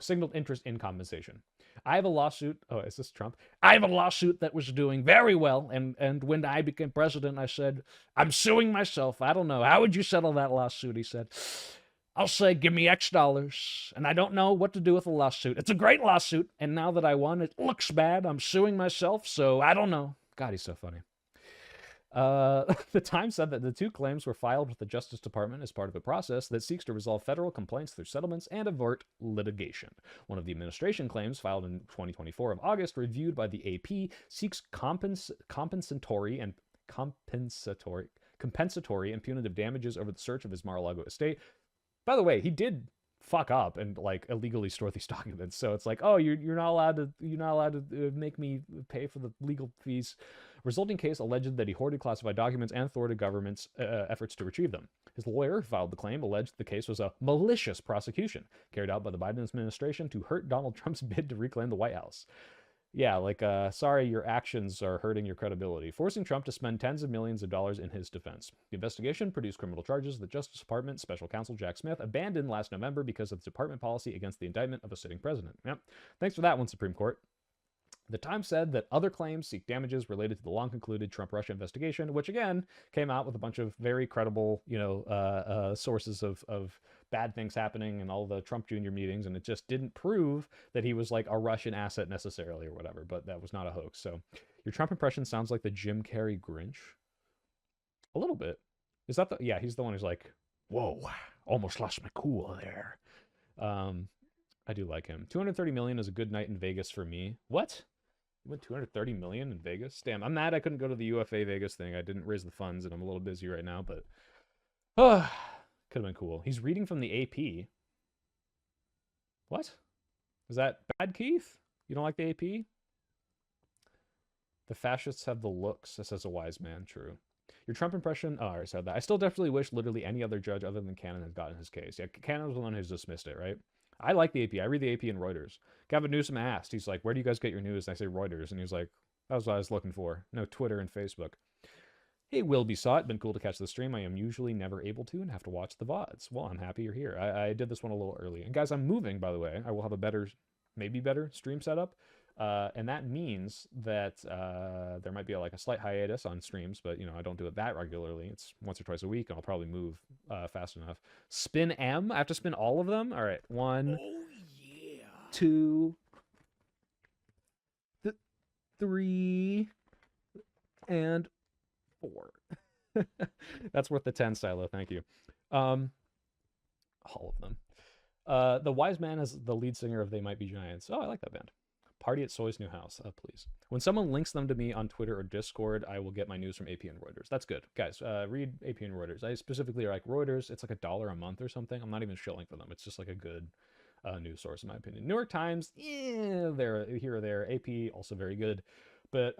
Signaled interest in compensation. I have a lawsuit. Oh, is this Trump? I have a lawsuit that was doing very well. And when I became president, I said, I'm suing myself. I don't know. How would you settle that lawsuit? He said, I'll say, give me X dollars. And I don't know what to do with a lawsuit. It's a great lawsuit. And now that I won, it looks bad. I'm suing myself. So I don't know. God, he's so funny. The Times said that the two claims were filed with the Justice Department as part of a process that seeks to resolve federal complaints through settlements and avert litigation. One of the administration claims, filed in 2024 of August, reviewed by the AP, seeks compensatory and punitive damages over the search of his Mar-a-Lago estate. By the way, he did fuck up and like illegally store these documents. So it's like, oh, you're not allowed to make me pay for the legal fees. Resulting case alleged that he hoarded classified documents and thwarted government's efforts to retrieve them. His lawyer who filed the claim alleged the case was a malicious prosecution carried out by the Biden administration to hurt Donald Trump's bid to reclaim the White House. Yeah, like, sorry, your actions are hurting your credibility, forcing Trump to spend tens of millions of dollars in his defense. The investigation produced criminal charges that Justice Department Special Counsel Jack Smith abandoned last November because of the department policy against the indictment of a sitting president. Yep. Thanks for that one, Supreme Court. The Times said that other claims seek damages related to the long-concluded Trump-Russia investigation, which again came out with a bunch of very credible, sources of bad things happening and all the Trump Jr. meetings, and it just didn't prove that he was like a Russian asset necessarily or whatever, but that was not a hoax. So your Trump impression sounds like the Jim Carrey Grinch. A little bit. Is that yeah, he's the one who's like, whoa, almost lost my cool there. I do like him. 230 million is a good night in Vegas for me. What? You went 230 million in Vegas? Damn, I'm mad I couldn't go to the UFA Vegas thing. I didn't raise the funds and I'm a little busy right now, but could have been cool. He's reading from the AP. What? Is that bad, Keith? You don't like the AP? The fascists have the looks, says a wise man. True. Your Trump impression? Oh, I already said that. I still definitely wish literally any other judge other than Cannon had gotten his case. Yeah, Cannon was the one who's dismissed it, right? I like the AP. I read the AP and Reuters. Gavin Newsom asked, he's like, where do you guys get your news? And I say Reuters. And he was like, that was what I was looking for. No Twitter and Facebook. Hey, Will Be Saw It. Been cool to catch the stream. I am usually never able to and have to watch the VODs. Well, I'm happy you're here. I did this one a little early. And guys, I'm moving, by the way. I will have a better, maybe better stream setup. And that means that there might be like a slight hiatus on streams, but I don't do it that regularly. It's once or twice a week, and I'll probably move fast enough. Spin M. I have to spin all of them. All right, 1, 2, 3, and 4. That's worth the 10, Silo. Thank you. Um, all of them. The Wise Man is the lead singer of They Might Be Giants. Oh, I like that band. Party at Soy's new house, please. When someone links them to me on Twitter or Discord, I will get my news from AP and Reuters. That's good. Guys, read AP and Reuters. I specifically like Reuters. It's like $1 a month or something. I'm not even shilling for them. It's just like a good news source, in my opinion. New York Times, they're here or there. AP, also very good. But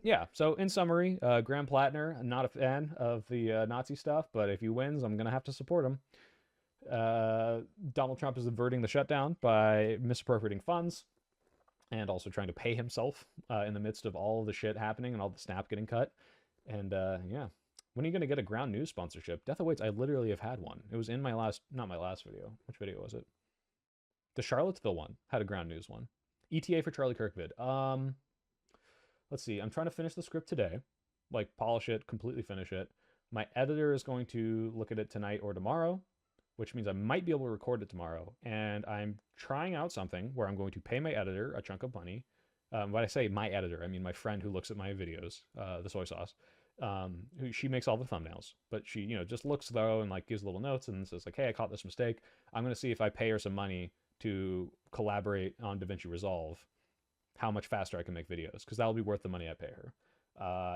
yeah, so in summary, Graham Plattner, not a fan of the Nazi stuff, but if he wins, I'm going to have to support him. Donald Trump is averting the shutdown by misappropriating funds and also trying to pay himself in the midst of all the shit happening and all the snap getting cut. And yeah, when are you going to get a ground news sponsorship? Death Awaits, I literally have had one. It was in my last, not my last video. Which video was it? The Charlottesville one had a ground news one. ETA for Charlie Kirk vid. Let's see. I'm trying to finish the script today. Like, polish it, completely finish it. My editor is going to look at it tonight or tomorrow, which means I might be able to record it tomorrow. And I'm trying out something where I'm going to pay my editor a chunk of money. When I say my editor, I mean my friend who looks at my videos, the soy sauce. She makes all the thumbnails, but she, just looks though and like gives little notes and says like, hey, I caught this mistake. I'm going to see if I pay her some money to collaborate on DaVinci Resolve, how much faster I can make videos, because that'll be worth the money I pay her.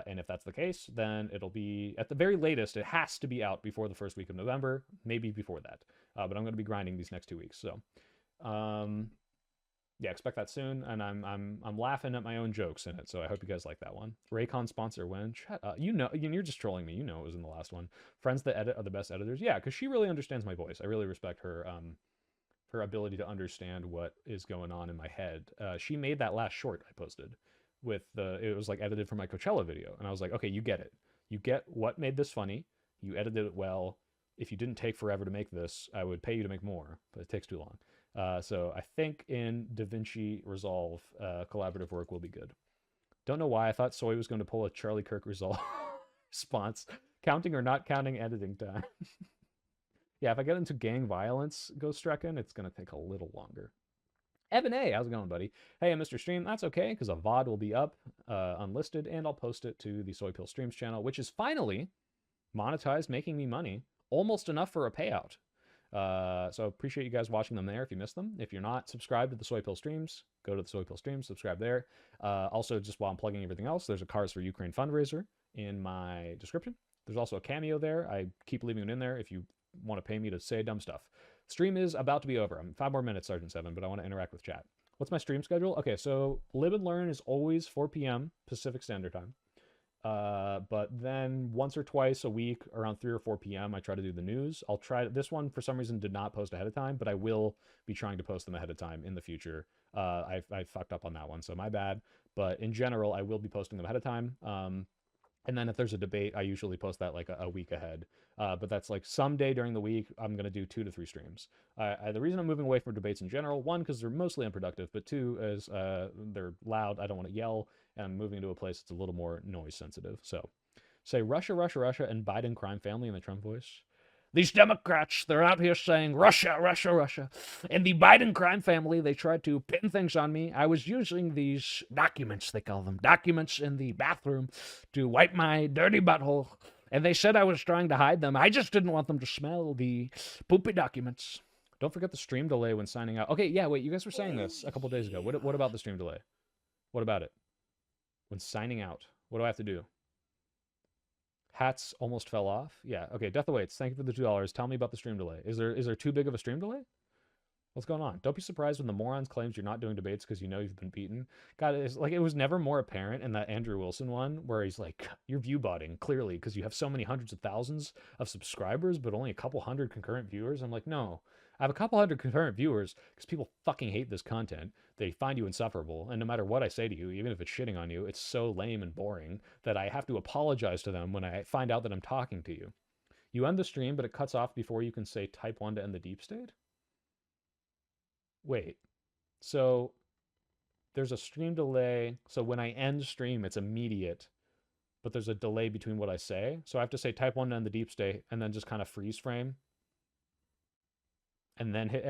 And if that's the case, then it'll be, at the very latest, it has to be out before the first week of November, maybe before that. But I'm going to be grinding these next 2 weeks. So, yeah, expect that soon. And I'm laughing at my own jokes in it. So I hope you guys like that one. Raycon sponsor when? Shut up. You're just trolling me. You know it was in the last one. Friends that edit are the best editors. Yeah, because she really understands my voice. I really respect her. Her ability to understand what is going on in my head. She made that last short I posted with it was like edited from my Coachella video. And I was like, okay, you get it. You get what made this funny. You edited it well. If you didn't take forever to make this, I would pay you to make more, but it takes too long. So I think in DaVinci Resolve, collaborative work will be good. Don't know why I thought Soy was going to pull a Charlie Kirk Resolve response, counting or not counting editing time. Yeah, if I get into gang violence, Ghost Reckon, it's going to take a little longer. Evan A, how's it going, buddy? Hey, Mr. Stream, that's okay, because a VOD will be up, unlisted, and I'll post it to the Soy Pill Streams channel, which is finally monetized, making me money, almost enough for a payout. So appreciate you guys watching them there if you missed them. If you're not subscribed to the Soy Pill Streams, go to the Soy Pill Streams, subscribe there. Also, just while I'm plugging everything else, there's a Cars for Ukraine fundraiser in my description. There's also a cameo there. I keep leaving it in there if you want to pay me to say dumb stuff. Stream is about to be over. I'm 5 more minutes, Sergeant 7, but I want to interact with chat. What's my stream schedule? Okay, so Live and Learn is always 4 p.m. Pacific Standard Time. But then once or twice a week around 3 or 4 p.m. I try to do the news. I'll try, this one for some reason did not post ahead of time, but I will be trying to post them ahead of time in the future. I fucked up on that one, so my bad. But in general, I will be posting them ahead of time. And then if there's a debate, I usually post that like a week ahead. But that's like someday during the week, I'm going to do 2 to 3 streams. The reason I'm moving away from debates in general, one, because they're mostly unproductive, but two, is they're loud. I don't want to yell. And I'm moving to a place that's a little more noise sensitive. So say Russia, Russia, Russia, and Biden crime family in the Trump voice. These Democrats, they're out here saying Russia, Russia, Russia. And the Biden crime family, they tried to pin things on me. I was using these documents, they call them, documents in the bathroom to wipe my dirty butthole. And they said I was trying to hide them. I just didn't want them to smell the poopy documents. Don't forget the stream delay when signing out. Okay, yeah, wait, you guys were saying this a couple days ago. What about the stream delay? What about it? When signing out, what do I have to do? Hats almost fell off. Yeah. Okay. Death Awaits. Thank you for the $2. Tell me about the stream delay. Is there too big of a stream delay? What's going on? Don't be surprised when the morons claims you're not doing debates because you know you've been beaten. God, it's like it was never more apparent in that Andrew Wilson one where he's like, you're view botting clearly because you have so many hundreds of thousands of subscribers, but only a couple hundred concurrent viewers. I'm like, no, I have a couple hundred concurrent viewers because people fucking hate this content. They find you insufferable, and no matter what I say to you, even if it's shitting on you, it's so lame and boring that I have to apologize to them when I find out that I'm talking to you. You end the stream, but it cuts off before you can say type 1 to end the deep state? Wait, so there's a stream delay. So when I end stream, it's immediate, but there's a delay between what I say. So I have to say type 1 to end the deep state and then just kind of freeze frame and then hit